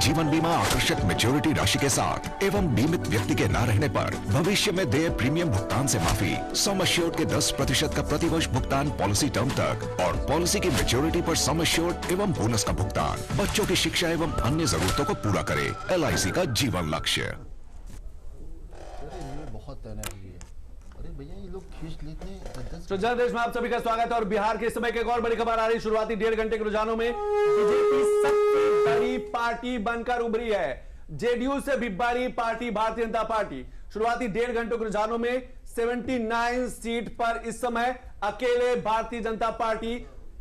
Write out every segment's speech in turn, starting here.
जीवन बीमा आकर्षक मैच्योरिटी राशि के साथ एवं बीमित व्यक्ति के न रहने पर भविष्य में देय प्रीमियम भुगतान से माफी, सम एश्योर्ड के 10% का प्रतिवर्ष भुगतान पॉलिसी टर्म तक और पॉलिसी की मैच्योरिटी पर सम एश्योर्ड एवं बोनस का भुगतान। बच्चों की शिक्षा एवं अन्य जरूरतों को पूरा करे। LIC का जीवन लक्ष्य। बहुत एनर्जी है। अरे भैया ये लोग खींच लेते हैं। तो देश में आप सभी का स्वागत है और बिहार के इस समय की एक और बड़ी खबर आ रही है। शुरुआती 1.5 घंटे के रुझानों में बीजेपी सबसे बड़ी पार्टी बनकर उभरी है। जेडीयू से भी बड़ी पार्टी भारतीय जनता पार्टी। शुरुआती 1.5 घंटों के रुझानों में 79 सीट पर इस समय अकेले भारतीय जनता पार्टी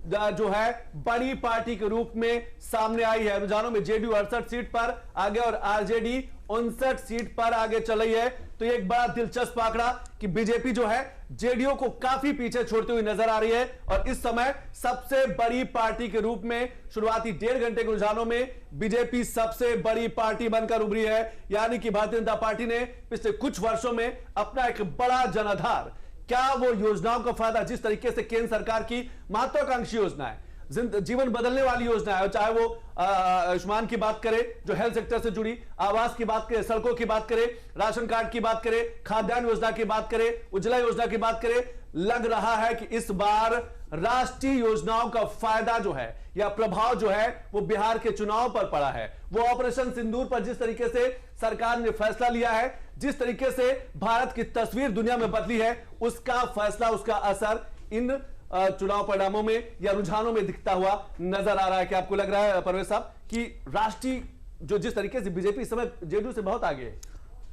जो है बड़ी पार्टी के रूप में सामने आई है। रुझानों में जेडीयू 68 सीट पर आगे और आरजेडी 59 सीट पर आगे चल रही है। तो ये एक बड़ा दिलचस्प आंकड़ा कि बीजेपी जो है जेडीयू को काफी पीछे छोड़ती हुई नजर आ रही है और इस समय सबसे बड़ी पार्टी के रूप में शुरुआती 1.5 घंटे के रुझानों में बीजेपी सबसे बड़ी पार्टी बनकर उभरी है। यानी कि भारतीय जनता पार्टी ने पिछले कुछ वर्षों में अपना एक बड़ा जनाधार, क्या वो योजनाओं का फायदा, जिस तरीके से केंद्र सरकार की महत्वाकांक्षी योजना है, जीवन बदलने वाली योजना है, चाहे वो आयुष्मान की बात करें जो हेल्थ सेक्टर से जुड़ी, आवास की बात करें, सड़कों की बात करें, राशन कार्ड की बात करें, खाद्यान्न योजना की बात करें, उज्ज्वला योजना की बात करें, लग रहा है कि इस बार राष्ट्रीय योजनाओं का फायदा जो है या प्रभाव जो है वो बिहार के चुनाव पर पड़ा है। वो ऑपरेशन सिंदूर पर जिस तरीके से सरकार ने फैसला लिया है, जिस तरीके से भारत की तस्वीर दुनिया में बदली है, उसका फैसला, उसका असर इन चुनाव परिणामों में या रुझानों में दिखता हुआ नजर आ रहा है। कि आपको लग रहा है परवेश साहब कि राष्ट्रीय जो जिस तरीके से बीजेपी इस समय जेडीयू से बहुत आगे है,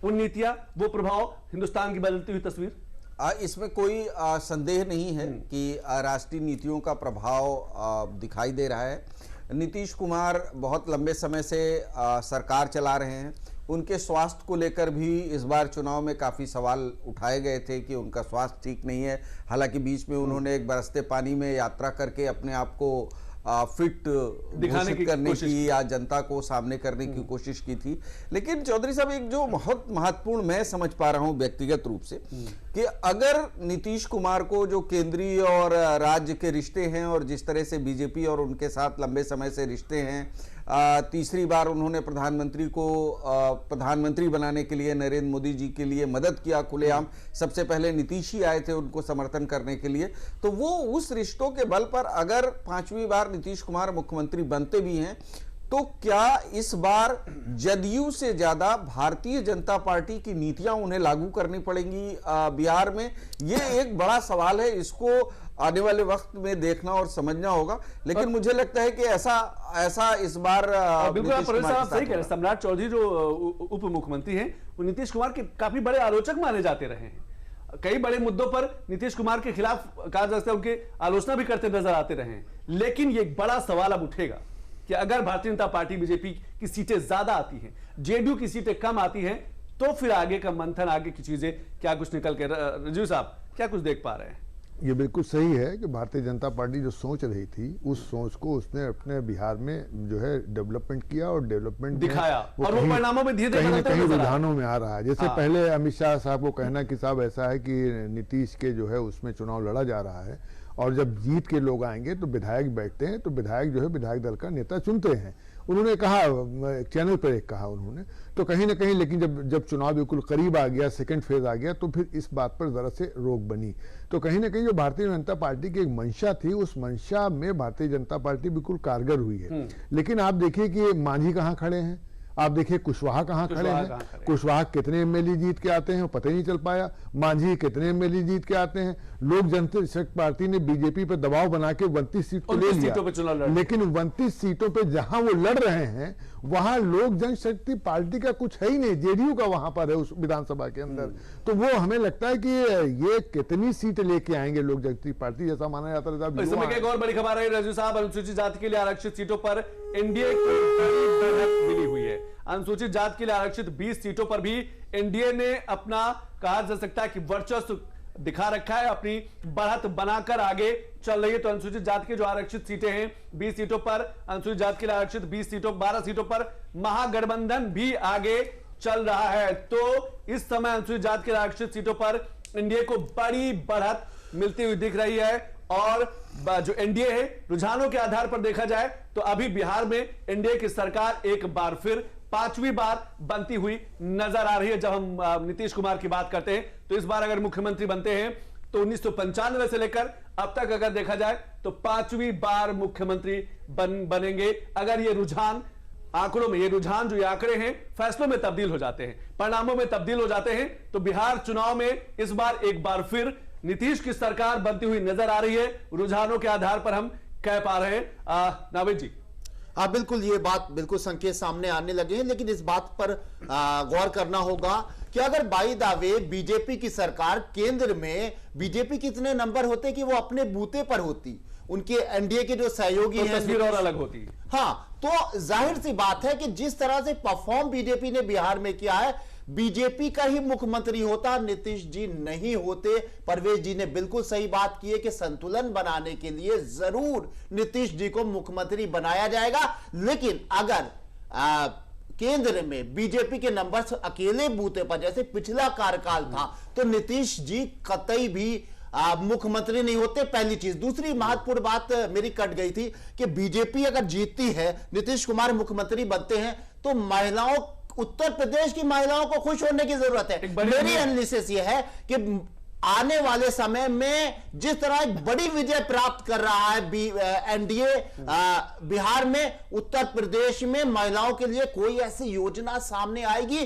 उन नीतियां, वो प्रभाव, हिंदुस्तान की बदलती हुई तस्वीर, इसमें कोई संदेह नहीं है कि राष्ट्रीय नीतियों का प्रभाव दिखाई दे रहा है। नीतीश कुमार बहुत लंबे समय से सरकार चला रहे हैं। उनके स्वास्थ्य को लेकर भी इस बार चुनाव में काफ़ी सवाल उठाए गए थे कि उनका स्वास्थ्य ठीक नहीं है। हालांकि बीच में उन्होंने एक बरसते पानी में यात्रा करके अपने आप को फिट दिखाने की करने की या जनता को सामने करने की कोशिश की थी। लेकिन चौधरी साहब, एक जो बहुत महत्वपूर्ण मैं समझ पा रहा हूं व्यक्तिगत रूप से कि अगर नीतीश कुमार को जो केंद्रीय और राज्य के रिश्ते हैं और जिस तरह से बीजेपी और उनके साथ लंबे समय से रिश्ते हैं, तीसरी बार उन्होंने प्रधानमंत्री को प्रधानमंत्री बनाने के लिए नरेंद्र मोदी जी के लिए मदद किया खुलेआम, सबसे पहले नीतीश ही आए थे उनको समर्थन करने के लिए, तो वो उस रिश्तों के बल पर अगर 5वीं बार नीतीश कुमार मुख्यमंत्री बनते भी हैं तो क्या इस बार जदयू से ज्यादा भारतीय जनता पार्टी की नीतियां उन्हें लागू करनी पड़ेंगी बिहार में? ये एक बड़ा सवाल है, इसको आने वाले वक्त में देखना और समझना होगा। लेकिन मुझे लगता है कि ऐसा इस बार बिल्कुल आप सही कह रहे हैं। सम्राट चौधरी जो उप मुख्यमंत्री हैं वो नीतीश कुमार के काफी बड़े आलोचक माने जाते रहे हैं। कई बड़े मुद्दों पर नीतीश कुमार के खिलाफ कहा जा सकता है उनकी आलोचना भी करते नजर आते रहे हैं। लेकिन ये एक बड़ा सवाल अब उठेगा कि अगर भारतीय जनता पार्टी बीजेपी की सीटें ज्यादा आती हैं, जेडीयू की सीटें कम आती हैं, तो फिर आगे का मंथन, आगे की चीजें क्या कुछ निकल के, राजीव साहब क्या कुछ देख पा रहे हैं? ये बिल्कुल सही है कि भारतीय जनता पार्टी जो सोच रही थी उस सोच को उसने अपने बिहार में जो है डेवलपमेंट किया और डेवलपमेंट दिखाया और वो परिणामों में धीरे धीरे कहीं रुझानों में आ रहा है। जैसे पहले अमित शाह साहब को कहना कि साहब ऐसा है कि नीतीश के जो है उसमें चुनाव लड़ा जा रहा है और जब जीत के लोग आएंगे तो विधायक बैठते हैं, तो विधायक जो है विधायक दल का नेता चुनते हैं। उन्होंने कहा, चैनल पर एक कहा उन्होंने, तो कहीं ना कहीं लेकिन जब चुनाव बिल्कुल करीब आ गया, सेकंड फेज आ गया, तो फिर इस बात पर जरा से रोक बनी। तो कहीं ना कहीं जो भारतीय जनता पार्टी की एक मंशा थी, उस मंशा में भारतीय जनता पार्टी बिल्कुल कारगर हुई है। लेकिन आप देखिए कि मांझी कहाँ खड़े हैं, आप देखिए कुशवाहा कहाँ खड़े हैं। कुशवाहा कितने एमएलए जीत के आते हैं पता ही नहीं चल पाया। मांझी कितने एमएलए जीत के आते हैं। लोक जनशक्ति पार्टी ने बीजेपी पर दबाव बना के 29 सीट तो ले लिया, लेकिन 29 सीटों पे जहां वो लड़ रहे हैं वहां लोक जनशक्ति पार्टी का कुछ है ही नहीं, जेडीयू का वहां पर है उस विधानसभा के अंदर। तो वो हमें लगता है कि ये कितनी सीट लेके आएंगे लोक जनशक्ति पार्टी, जैसा माना जाता है। इस समय एक और बड़ी खबर है राजू साहब, अनुसूचित जाति के लिए आरक्षित सीटों पर एनडीए को बड़ी बढ़त मिली हुई है। अनुसूचित जाति के लिए आरक्षित 20 सीटों पर भी एनडीए ने अपना, कहा जा सकता है कि वर्चस्व दिखा रखा है, अपनी बढ़त बनाकर आगे चल रही है। तो अनुसूचित जाति की जो आरक्षित सीटें हैं 20 सीटों पर, अनुसूचित जाति के लिए आरक्षित 20 सीटों 12 सीटों पर महागठबंधन भी आगे चल रहा है। तो इस समय अनुसूचित जाति के आरक्षित सीटों पर एनडीए को बड़ी बढ़त मिलती हुई दिख रही है और जो एनडीए है, रुझानों के आधार पर देखा जाए तो अभी बिहार में एनडीए की सरकार एक बार फिर 5वीं बार बनती हुई नजर आ रही है। जब हम नीतीश कुमार की बात करते हैं तो इस बार अगर मुख्यमंत्री बनते हैं तो 1995 से लेकर अब तक अगर देखा जाए तो 5वीं बार मुख्यमंत्री बनेंगे। अगर ये रुझान आंकड़ों में, ये रुझान जो ये आंकड़े हैं फैसलों में तब्दील हो जाते हैं, परिणामों में तब्दील हो जाते हैं, तो बिहार चुनाव में इस बार एक बार फिर नीतीश की सरकार बनती हुई नजर आ रही है। रुझानों के आधार पर हम कह पा रहे हैं। नाविद जी, हाँ बिल्कुल, ये बात बिल्कुल संकेत सामने आने लगे हैं, लेकिन इस बात पर गौर करना होगा कि अगर बाई दावे बीजेपी की सरकार केंद्र में, बीजेपी कितने नंबर होते कि वो अपने बूते पर होती, उनके एनडीए के जो सहयोगी हैं, तस्वीर और अलग होती है। हाँ, तो जाहिर सी बात है कि जिस तरह से परफॉर्म बीजेपी ने बिहार में किया है, बीजेपी का ही मुख्यमंत्री होता, नीतीश जी नहीं होते। परवेश जी ने बिल्कुल सही बात की है कि संतुलन बनाने के लिए जरूर नीतीश जी को मुख्यमंत्री बनाया जाएगा, लेकिन अगर केंद्र में बीजेपी के नंबर अकेले बूते पर जैसे पिछला कार्यकाल था तो नीतीश जी कतई भी मुख्यमंत्री नहीं होते। पहली चीज। दूसरी महत्वपूर्ण बात मेरी कट गई थी कि बीजेपी अगर जीतती है, नीतीश कुमार मुख्यमंत्री बनते हैं, तो महिलाओं, उत्तर प्रदेश की महिलाओं को खुश होने की जरूरत है। मेरी एनालिसिस यह है कि आने वाले समय में जिस तरह एक बड़ी विजय प्राप्त कर रहा है एनडीए बिहार में, उत्तर प्रदेश में महिलाओं के लिए कोई ऐसी योजना सामने आएगी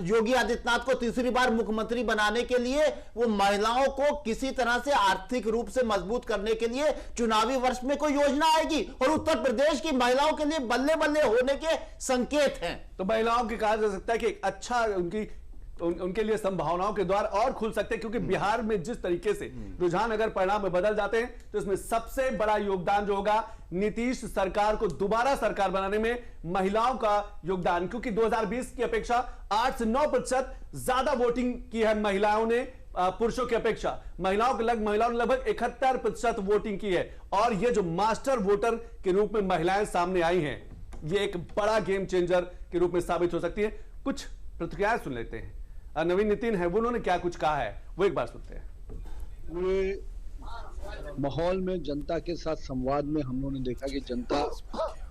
योगी आदित्यनाथ को तीसरी बार मुख्यमंत्री बनाने के लिए, वो महिलाओं को किसी तरह से आर्थिक रूप से मजबूत करने के लिए चुनावी वर्ष में कोई योजना आएगी, और उत्तर प्रदेश की महिलाओं के लिए बल्ले बल्ले होने के संकेत हैं। तो महिलाओं की कहा जा सकता है कि अच्छा उनके लिए संभावनाओं के द्वार और खुल सकते हैं, क्योंकि बिहार में जिस तरीके से रुझान अगर परिणाम में बदल जाते हैं तो इसमें सबसे बड़ा योगदान जो होगा नीतीश सरकार को दोबारा सरकार बनाने में महिलाओं का योगदान, क्योंकि 2020 की अपेक्षा 8 से 9% ज्यादा वोटिंग की है महिलाओं ने पुरुषों की अपेक्षा। महिलाओं ने लगभग 71% वोटिंग की है, और ये जो मास्टर वोटर के रूप में महिलाएं सामने आई हैं, ये एक बड़ा गेम चेंजर के रूप में साबित हो सकती है। कुछ प्रतिक्रियाएं सुन लेते हैं। नवीन नितिन है, उन्होंने क्या कुछ कहा है वो एक बार सुनते हैं। पूरे माहौल में जनता के साथ संवाद में हम लोगों ने देखा कि जनता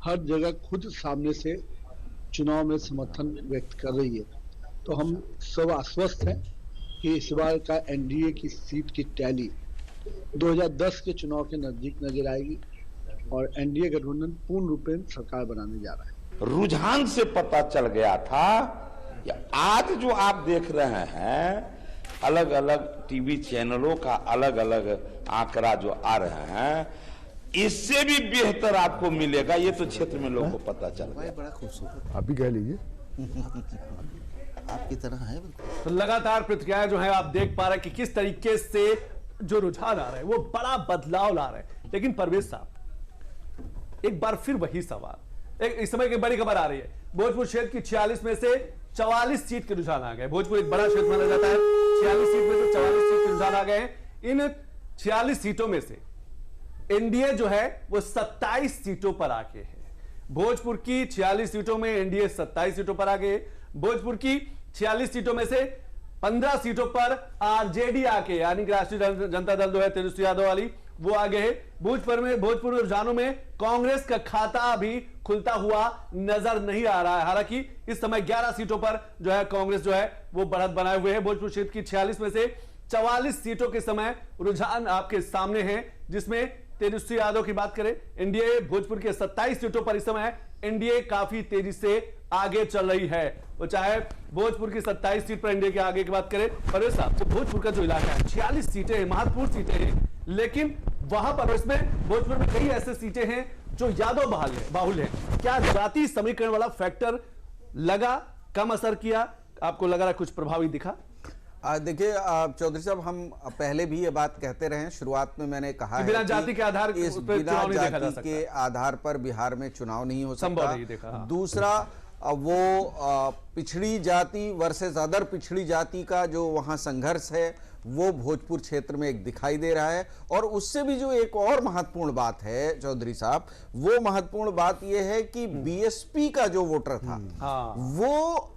हर जगह खुद सामने से चुनाव में समर्थन व्यक्त कर रही है। तो हम सब आश्वस्त हैं कि इस बार का एनडीए की सीट की टैली 2010 के चुनाव के नजदीक नजर आएगी, और एनडीए गठबंधन पूर्ण रूप में सरकार बनाने जा रहा है। रुझान से पता चल गया था। आज जो आप देख रहे हैं, अलग अलग टीवी चैनलों का अलग अलग आंकड़ा जो आ रहे हैं, इससे भी बेहतर आपको मिलेगा। ये तो क्षेत्र में लोगों को पता चल गया। बड़ा खूबसूरत, आप भी कह लीजिए। आपकी तरह है। तो लगातार प्रतिक्रियाएं जो है आप देख पा रहे हैं कि किस तरीके से जो रुझान आ रहे हैं वो बड़ा बदलाव ला रहे हैं। लेकिन परवेश साहब, एक बार फिर वही सवाल, इस समय की बड़ी खबर आ रही है, भोजपुर क्षेत्र की 46 में से 44 सीट के रुझान आ गए। भोजपुर एक बड़ा क्षेत्र माना जाता है, 46 सीट में से 44 सीट के रुझान आ गए हैं। इन 46 सीटों में से एनडीए जो है वो 27 सीटों पर आगे है। भोजपुर की 46 सीटों में एनडीए 27 सीटों पर आगे। भोजपुर की 46 सीटों में से 15 सीटों पर आरजेडी आके, यानी कि राष्ट्रीय जनता दल जो है तेजस्वी यादव वाली, वो आगे है। भोजपुर रुझानों में कांग्रेस का खाता अभी खुलता हुआ नजर नहीं आ रहा है। हालांकि इस समय 11 सीटों पर जो है कांग्रेस जो है वो बढ़त बनाए हुए है। भोजपुर क्षेत्र की 46 में से 44 सीटों के समय रुझान आपके सामने हैं, जिसमें तेजस्वी यादव की बात करें, एनडीए भोजपुर के 27 सीटों पर इस समय एनडीए काफी तेजी से आगे चल रही है। वो चाहे भोजपुर की 27 सीट पर एनडीए के आगे की बात करें, परवेश साहब, तो भोजपुर का जो इलाका है 46 सीटें हैं, महत्वपूर्ण सीटें हैं, लेकिन वहां पर इसमें भोजपुर में कई ऐसे सीटें हैं जो यादव बाहुल है। क्या जाति समीकरण वाला फैक्टर लगा, कम असर किया, आपको लग रहा है कुछ प्रभावी दिखा? देखिए चौधरी साहब, हम पहले भी ये बात कहते रहे, शुरुआत में मैंने कहा है बिना जाति के आधार इस बिना जाति के आधार पर बिहार में चुनाव नहीं हो सकता। दूसरा, वो पिछड़ी जाति वर्सेस अदर पिछड़ी जाति का जो वहाँ संघर्ष है वो भोजपुर क्षेत्र में एक दिखाई दे रहा है। और उससे भी जो एक और महत्वपूर्ण बात है चौधरी साहब, वो महत्वपूर्ण बात ये है कि बीएसपी का जो वोटर था वो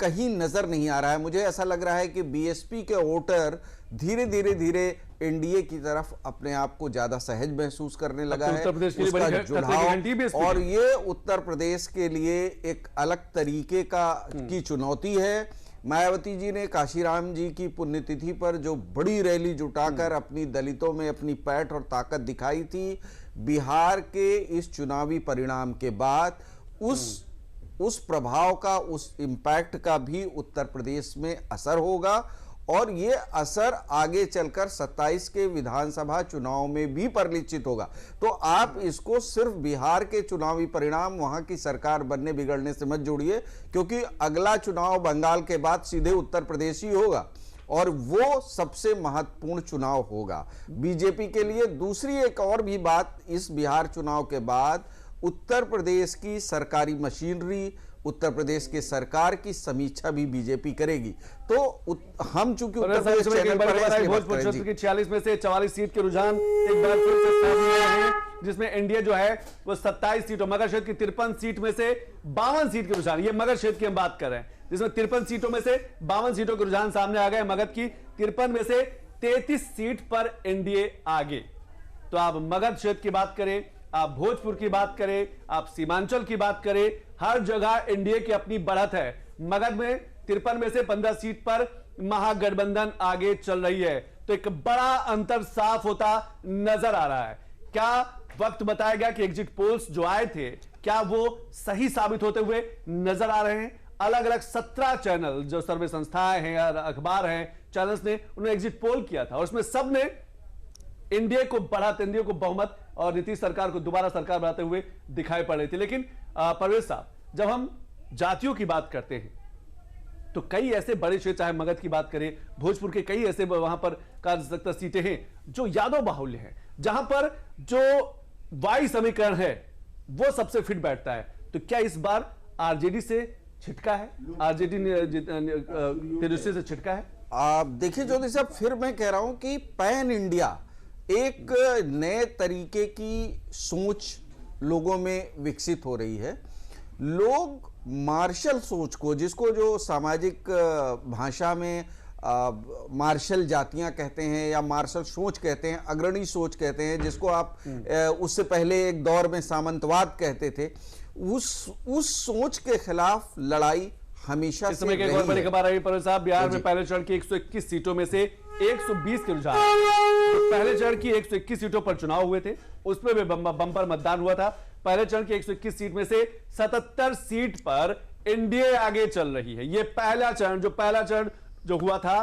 कहीं नजर नहीं आ रहा है। मुझे ऐसा लग रहा है कि बीएसपी के वोटर धीरे धीरे एनडीए की तरफ अपने आप को ज्यादा सहज महसूस करने लगा है। उसका जुड़ाव, और ये उत्तर प्रदेश के लिए एक अलग तरीके की चुनौती है। मायावती जी ने काशीराम जी की पुण्यतिथि पर जो बड़ी रैली जुटाकर अपनी दलितों में अपनी पैठ और ताकत दिखाई थी, बिहार के इस चुनावी परिणाम के बाद उस प्रभाव का, उस इंपैक्ट का भी उत्तर प्रदेश में असर होगा। और ये असर आगे चलकर 27 के विधानसभा चुनाव में भी परिलक्षित होगा। तो आप इसको सिर्फ बिहार के चुनावी परिणाम, वहां की सरकार बनने बिगड़ने से मत जोड़िए, क्योंकि अगला चुनाव बंगाल के बाद सीधे उत्तर प्रदेश ही होगा और वो सबसे महत्वपूर्ण चुनाव होगा बीजेपी के लिए। दूसरी एक और भी बात, इस बिहार चुनाव के बाद उत्तर प्रदेश की सरकारी मशीनरी, उत्तर प्रदेश के सरकार की समीक्षा भी बीजेपी करेगी। तो हम चूंकि उत्तर प्रदेश चैनल पर हैं, भोजपुर क्षेत्र की 46 में से 44 सीट के रुझान एक बार फिर से सामने आए हैं, जिसमें एनडीए जो है वो 27 सीटों, मगध क्षेत्र की 53 सीट में से 52 सीट के रुझान, ये मगध क्षेत्र की हम बात कर रहे हैं, जिसमें 53 सीटों में से 52 सीटों के रुझान सामने आ गए। मगध की 53 में से 33 सीट पर एनडीए आगे। तो आप मगध क्षेत्र की बात करें, आप भोजपुर की बात करें, आप सीमांचल की बात करें, हर जगह एनडीए की अपनी बढ़त है। मगध में 53 में से 15 सीट पर महागठबंधन आगे चल रही है। तो एक बड़ा अंतर साफ होता नजर आ रहा है। क्या वक्त बताया गया कि एग्जिट पोल्स जो आए थे, क्या वो सही साबित होते हुए नजर आ रहे हैं? अलग अलग 17 चैनल, जो सर्वे संस्थाएं हैं, अखबार हैं, चैनल्स ने उन्होंने एग्जिट पोल किया था और उसमें सबने एनडीए को बढ़ाते, एनडीए को बहुमत और नीतीश सरकार को दोबारा सरकार बनाते हुए दिखाई पड़ रही थी। लेकिन परवेज साहब, जब हम जातियों की बात करते हैं तो कई ऐसे बड़े क्षेत्र, चाहे मगध की बात करें, भोजपुर के कई ऐसे वहां पर कार्य सीटें हैं जो यादव बाहुल्य हैं, जहां पर जो वाई समीकरण है वो सबसे फिट बैठता है। तो क्या इस बार आरजेडी से छिटका है, आरजेडी तेजस्वी से छिटका है? आप देखिए ज्योति साहब, फिर मैं कह रहा हूं कि पैन इंडिया एक नए तरीके की सोच लोगों में विकसित हो रही है। लोग मार्शल सोच को, जिसको जो सामाजिक भाषा में मार्शल जातियां कहते हैं या मार्शल सोच कहते हैं, अग्रणी सोच कहते हैं, जिसको आप उससे पहले एक दौर में सामंतवाद कहते थे, उस सोच के खिलाफ लड़ाई हमेशा इस समय की एक बड़ी खबर आई परवेज साहब, बिहार में पहले चरण की 121 सीटों में से 120 के रुझान। तो पहले चरण की 121 सीटों पर चुनाव हुए थे, उसमें भी बम्पर मतदान हुआ था। पहले चरण की 121 सीट में से 77 सीट पर एनडीए आगे चल रही है। ये पहला चरण जो हुआ था,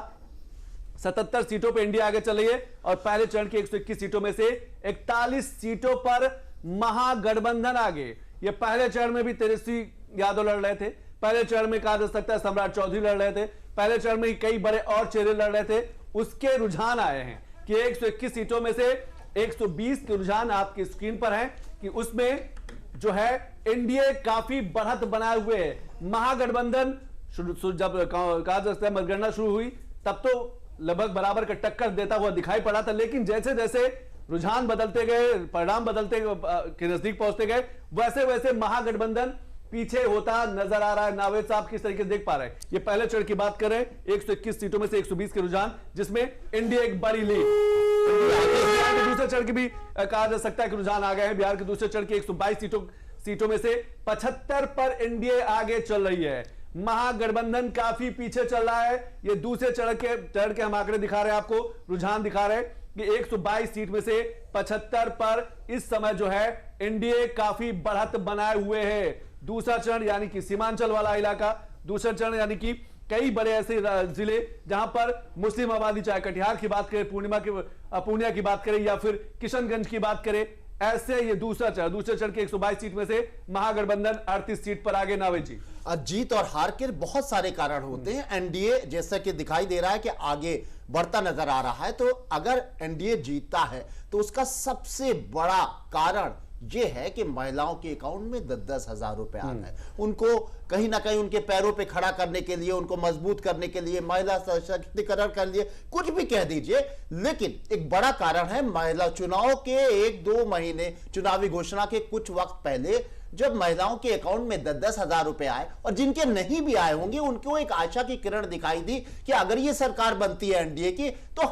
77 सीटों पर एनडीए आगे चल रही है और पहले चरण की 121 सीटों में से 41 सीटों पर महागठबंधन आगे। ये पहले चरण में भी तेजस्वी यादव लड़ रहे थे, पहले चरण में कहा जा सकता है सम्राट चौधरी लड़ रहे थे, पहले चरण में कई बड़े और चेहरे लड़ रहे थे। उसके रुझान आए हैं कि 121 सीटों में से 120 के रुझान आपकी स्क्रीन पर हैं कि उसमें जो है एनडीए काफी बढ़त बनाए हुए है। महागठबंधन जब कहा जा सकता है मतगणना शुरू हुई तब तो लगभग बराबर का टक्कर देता हुआ दिखाई पड़ा था, लेकिन जैसे जैसे रुझान बदलते गए, परिणाम बदलते के नजदीक पहुंचते गए, वैसे वैसे महागठबंधन पीछे होता नजर आ रहा है। नावेद साहब किस तरीके से देख पा रहे हैं? ये पहले चरण की बात करें, 121 सीटों में से 120 के रुझान, जिसमें एनडीए एक बड़ी लीड। बिहार के दूसरे चरण की भी कहा जा सकता है कि रुझान आ गए हैं। बिहार के दूसरे चरण की 122 सीटों में से 75 पर एनडीए आगे चल रही है। महागठबंधन काफी पीछे चल रहा है। ये दूसरे चरण के हम आंकड़े दिखा रहे हैं आपको, रुझान दिखा रहे हैं कि 122 सीट में से 75 पर इस समय जो है एनडीए काफी बढ़त बनाए हुए है। दूसरा चरण यानी कि सीमांचल वाला इलाका, दूसरा चरण यानी कि कई बड़े ऐसे जिले जहां पर मुस्लिम आबादी, चाहे कटिहार की बात करें, पूर्णिया की बात करें या फिर किशनगंज की बात करें, ऐसे ये दूसरे चरण के 122 सीट में से महागठबंधन 38 सीट पर आगे। नावेद जी, जीत और हार के बहुत सारे कारण होते हैं। एनडीए जैसा कि दिखाई दे रहा है कि आगे बढ़ता नजर आ रहा है, तो अगर एनडीए जीतता है तो उसका सबसे बड़ा कारण ये है कि महिलाओं के अकाउंट में 10-10 हजार रुपए आ गए। उनको कहीं ना कहीं उनके पैरों पे खड़ा करने के लिए, उनको मजबूत करने के लिए, महिला सशक्तिकरण के लिए कुछ भी कह दीजिए, लेकिन एक बड़ा कारण है महिला चुनाव के 1-2 महीने, चुनावी घोषणा के कुछ वक्त पहले जब महिलाओं के अकाउंट में 10-10 हजार रुपए आए, और जिनके नहीं भी आए होंगे उनको एक आशा की किरण दिखाई दी कि अगर ये सरकार बनती है एनडीए की तो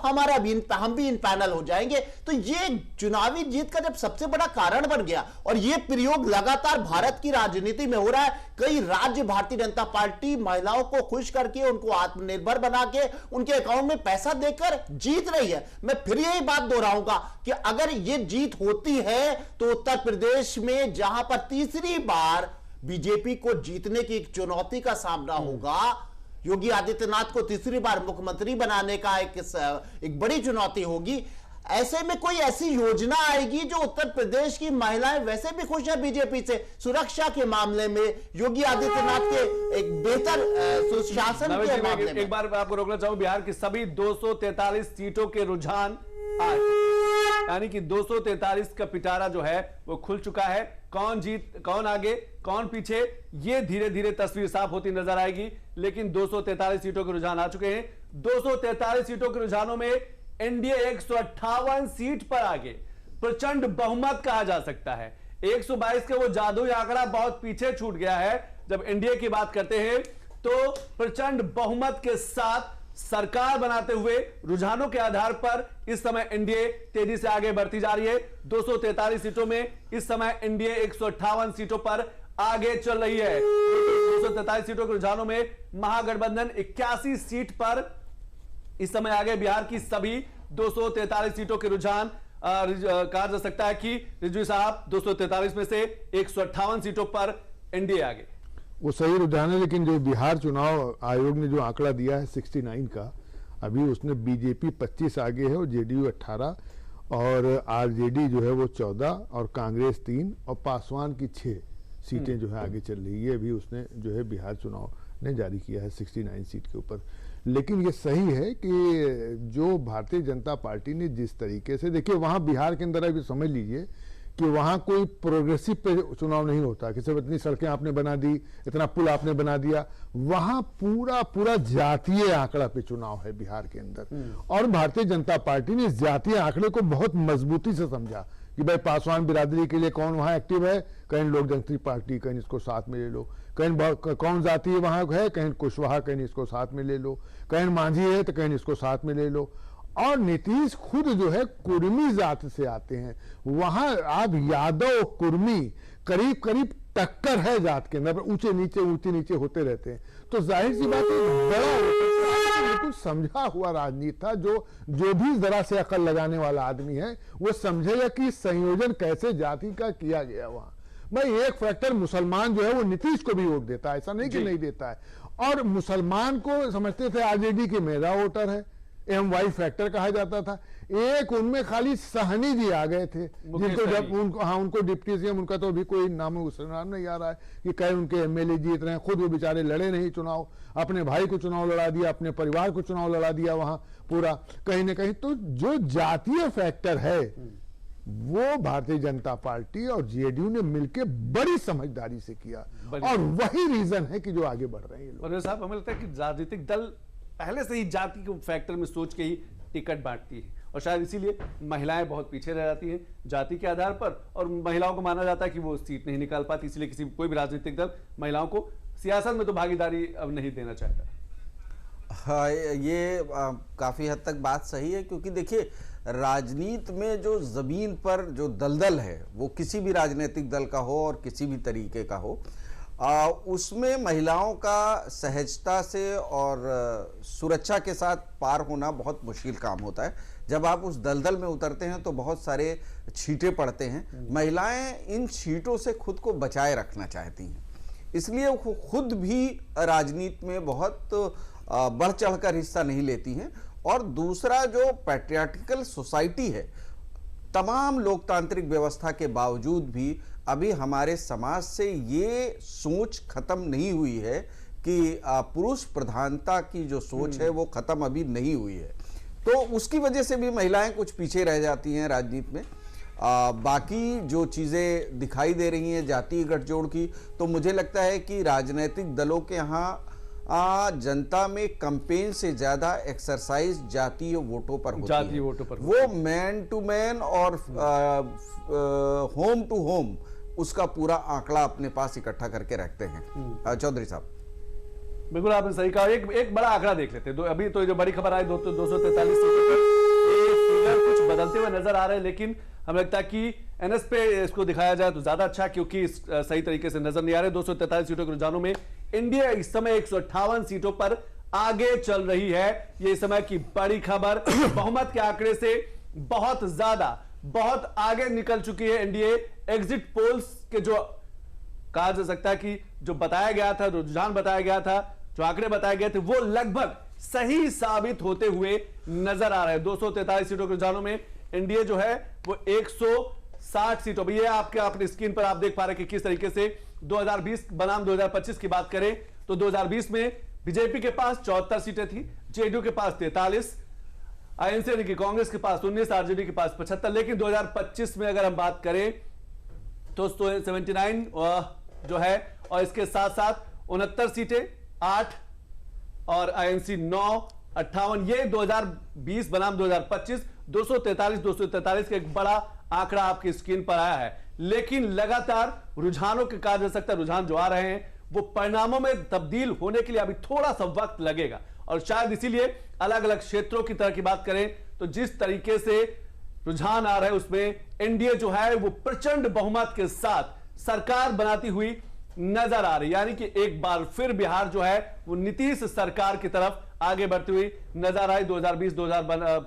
हम भी इन पैनल हो जाएंगे। तो ये चुनावी जीत का जब सबसे बड़ा कारण बन गया, और ये प्रयोग लगातार भारत की राजनीति में हो रहा है, कई राज्य भारतीय जनता पार्टी महिलाओं को खुश करके, उनको आत्मनिर्भर बना के, उनके अकाउंट में पैसा देकर जीत रही है। मैं फिर यही बात दोहराऊंगा कि अगर ये जीत होती है तो उत्तर प्रदेश में जहां पर तीसरी बार बीजेपी को जीतने की एक चुनौती का सामना होगा, योगी आदित्यनाथ को तीसरी बार मुख्यमंत्री बनाने का एक बड़ी चुनौती होगी, ऐसे में कोई ऐसी योजना आएगी जो उत्तर प्रदेश की महिलाएं वैसे भी खुश है बीजेपी से, सुरक्षा के मामले में, योगी आदित्यनाथ के एक बेहतर सुशासन के मामले में। एक बार आपको रोकना चाहूं, बिहार की सभी 243 सीटों के रुझान आज, यानी कि 243 का पिटारा जो है वो खुल चुका है। कौन कौन आगे कौन पीछे, ये धीरे धीरे तस्वीर साफ होती नजर आएगी, लेकिन 243 सीटों के रुझान आ चुके हैं। 243 सीटों के रुझानों में एनडीए 158 सीट पर आगे, प्रचंड बहुमत कहा जा सकता है। 122 का वो जादुई आंकड़ा बहुत पीछे छूट गया है। जब एनडीए की बात करते हैं तो प्रचंड बहुमत के साथ सरकार बनाते हुए रुझानों के आधार पर इस समय एनडीए तेजी से आगे बढ़ती जा रही है। 243 सीटों में इस समय एनडीए 158 सीटों पर आगे चल रही है। 243 सीटों के रुझानों में महागठबंधन 81 सीट पर इस समय आगे। बिहार की सभी 243 सीटों के रुझान कहा जा सकता है कि रिजवी साहब 243 में से 158 सीटों पर एनडीए आगे। वो सही रुझान है, लेकिन जो बिहार चुनाव आयोग ने जो आंकड़ा दिया है 69 का, अभी उसने बीजेपी 25 आगे है और जेडीयू 18 और आरजेडी जो है वो 14 और कांग्रेस 3 और पासवान की 6 सीटें जो है आगे चल रही है। अभी उसने जो है बिहार चुनाव ने जारी किया है 69 सीट के ऊपर। लेकिन ये सही है कि जो भारतीय जनता पार्टी ने जिस तरीके से, देखिए वहां बिहार के अंदर अभी समझ लीजिए कि वहां कोई प्रोग्रेसिव पे चुनाव नहीं होता कि सिर्फ इतनी सड़कें आपने बना दी, इतना पुल आपने बना दिया। वहां पूरा जातीय आंकड़ा पे चुनाव है बिहार के अंदर, और भारतीय जनता पार्टी ने जातीय आंकड़े को बहुत मजबूती से समझा कि भाई पासवान बिरादरी के लिए कौन वहां एक्टिव है, कहीं लोक जनशक्ति पार्टी, कहीं इसको साथ में ले लो, कहीं कौन जातीय वहां है, कहीं कुशवाहा, कहीं इसको साथ में ले लो, कहीं मांझी है तो कहीं इसको साथ में ले लो। और नीतीश खुद जो है कुर्मी जात से आते हैं, वहां आप यादव कुर्मी करीब करीब टक्कर है जात के अंदर, ऊंचे नीचे होते रहते हैं। तो जाहिर सी बात है बड़ा बिल्कुल समझा हुआ राजनीति था। जो भी जरा से अकल लगाने वाला आदमी है वो समझेगा कि संयोजन कैसे जाति का किया गया वहां। भाई एक फैक्टर मुसलमान जो है वो नीतीश को भी वोट देता है, ऐसा नहीं कि नहीं देता है, और मुसलमान को समझते थे आरजेडी के मेरा वोटर है, एमवाई फैक्टर कहा जाता था। एक उनमें खाली सहनी जी आ गए थे, जिनको जब उनको डिप्टी सीएम, उनका तो अभी कोई नाम नहीं आ रहा है कि कहीं उनके एमएलए जीत रहे हैं, खुद वो बेचारे लड़े नहीं चुनाव, अपने भाई को चुनाव लड़ा दिया, अपने परिवार को चुनाव लड़ा दिया वहां पूरा कहीं ना कहीं। तो जो जातीय फैक्टर है वो भारतीय जनता पार्टी और जेडीयू ने मिलकर बड़ी समझदारी से किया, और वही रीजन है कि जो आगे बढ़ रहे हैं लोग। साहब, हमें लगता है कि राजनीतिक दल पहले से ही जाति के फैक्टर में सोच के ही टिकट बांटती है, और शायद इसीलिए महिलाएं बहुत पीछे रह जाती हैं जाति के आधार पर, और महिलाओं को माना जाता है कि वो सीट नहीं निकाल पाती, इसलिए कोई भी राजनीतिक दल महिलाओं को सियासत में तो भागीदारी अब नहीं देना चाहता। हाँ, ये काफी हद तक बात सही है, क्योंकि देखिए राजनीति में जो जमीन पर जो दलदल है वो किसी भी राजनीतिक दल का हो और किसी भी तरीके का हो, उसमें महिलाओं का सहजता से और सुरक्षा के साथ पार होना बहुत मुश्किल काम होता है। जब आप उस दलदल में उतरते हैं तो बहुत सारे छींटे पड़ते हैं। महिलाएं इन छींटों से खुद को बचाए रखना चाहती हैं, इसलिए वो खुद भी राजनीति में बहुत बढ़ चढ़कर हिस्सा नहीं लेती हैं। और दूसरा, जो पैट्रियार्टिकल सोसाइटी है, तमाम लोकतांत्रिक व्यवस्था के बावजूद भी अभी हमारे समाज से ये सोच खत्म नहीं हुई है कि पुरुष प्रधानता की जो सोच है वो खत्म अभी नहीं हुई है। तो उसकी वजह से भी महिलाएं कुछ पीछे रह जाती हैं राजनीति में। बाकी जो चीजें दिखाई दे रही हैं जातीय गठजोड़ की, तो मुझे लगता है कि राजनीतिक दलों के यहाँ जनता में कैंपेन से ज्यादा एक्सरसाइज जातीय वोटों पर होती जातीय है। वोटों पर वो मैन टू मैन और होम टू होम उसका पूरा आंकड़ा अपने पास इकट्ठा करके रखते हैं। चौधरी साहब, बिल्कुल आपने सही कहा। एक बड़ा आंकड़ा देख लेते हैं। अभी तो जो बड़ी खबर आई 243 सीटों पर, ये फिगर कुछ बदलते हुए नजर आ रहे हैं, लेकिन हमें लगता है कि एनएस पे इसको दिखाया जाए तो ज्यादा अच्छा, क्योंकि सही तरीके से नजर नहीं आ रहे। 243 सीटों के रुझानों में इंडिया इस समय 158 सीटों पर आगे चल रही है। ये इस समय की बड़ी खबर। बहुमत के आंकड़े से बहुत ज्यादा, बहुत आगे निकल चुकी है एनडीए। एग्जिट पोल्स के जो कहा जा सकता है कि जो बताया गया था, रुझान बताया गया था, जो आंकड़े बताए गए थे, वो लगभग सही साबित होते हुए नजर आ रहे हैं। 243 सीटों के रुझानों में एनडीए जो है वो 160 सीटों पर, ये आपके अपनी स्क्रीन पर आप देख पा रहे हैं कि किस तरीके से 2020 बनाम 2025 की बात करें तो 2020 में बीजेपी के पास 74 सीटें थी, जेडीयू के पास 43, आईएनसी यानी कि कांग्रेस के पास 19, आरजेडी के पास 75। लेकिन 2025 में अगर हम बात करें तो 79 जो है, और इसके साथ साथ 69 सीटें 8 और आईएनसी 9, 58। ये 2020 बनाम 2025 243 का एक बड़ा आंकड़ा आपकी स्क्रीन पर आया है। लेकिन लगातार रुझानों के कहा जा सकता है, रुझान जो आ रहे हैं वो परिणामों में तब्दील होने के लिए अभी थोड़ा सा वक्त लगेगा। और शायद इसीलिए अलग अलग क्षेत्रों की तरह की बात करें तो जिस तरीके से रुझान आ रहे हैं उसमें एनडीए जो है वो प्रचंड बहुमत के साथ सरकार बनाती हुई नजर आ रही, यानी कि एक बार फिर बिहार जो है वो नीतीश सरकार की तरफ आगे बढ़ती हुई नजर आई। 2020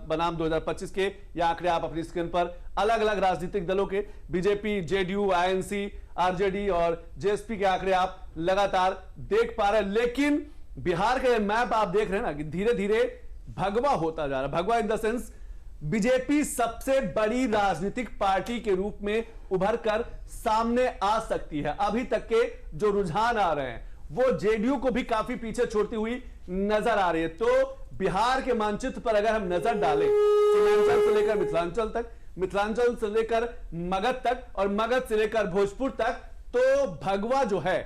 बनाम 2025 के ये आंकड़े आप अपनी स्क्रीन पर अलग अलग राजनीतिक दलों के, बीजेपी, जेडीयू, आईएनसी, आरजेडी और जेएसपी के आंकड़े आप लगातार देख पा रहे हैं। लेकिन बिहार का मैप आप देख रहे हैं ना कि धीरे धीरे भगवा होता जा रहा है। भगवा इन द सेंस बीजेपी सबसे बड़ी राजनीतिक पार्टी के रूप में उभर कर सामने आ सकती है। अभी तक के जो रुझान आ रहे हैं वो जेडीयू को भी काफी पीछे छोड़ती हुई नजर आ रही है। तो बिहार के मानचित्र पर अगर हम नजर डालें सीमांचल से लेकर मिथिलांचल तक, मिथिलांचल से लेकर मगध तक और मगध से लेकर भोजपुर तक, तो भगवा जो है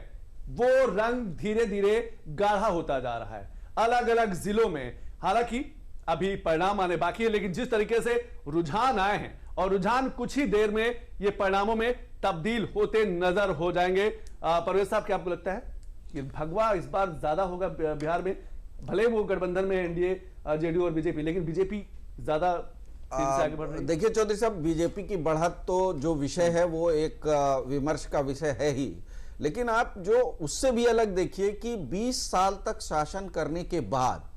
वो रंग धीरे धीरे गाढ़ा होता जा रहा है अलग अलग जिलों में। हालांकि अभी परिणाम आने बाकी है, लेकिन जिस तरीके से रुझान आए हैं और रुझान कुछ ही देर में ये परिणामों में तब्दील होते नजर हो जाएंगे। परवेज साहब, क्या आपको लगता है कि भगवा इस बार ज्यादा होगा बिहार में? भले वो गठबंधन में एनडीए, जेडीयू और बीजेपी, लेकिन बीजेपी ज्यादा तेजी से आगे बढ़ रही है। देखिए चौधरी साहब, बीजेपी की बढ़त तो जो विषय है वो एक विमर्श का विषय है ही, लेकिन आप जो उससे भी अलग देखिए कि 20 साल तक शासन करने के बाद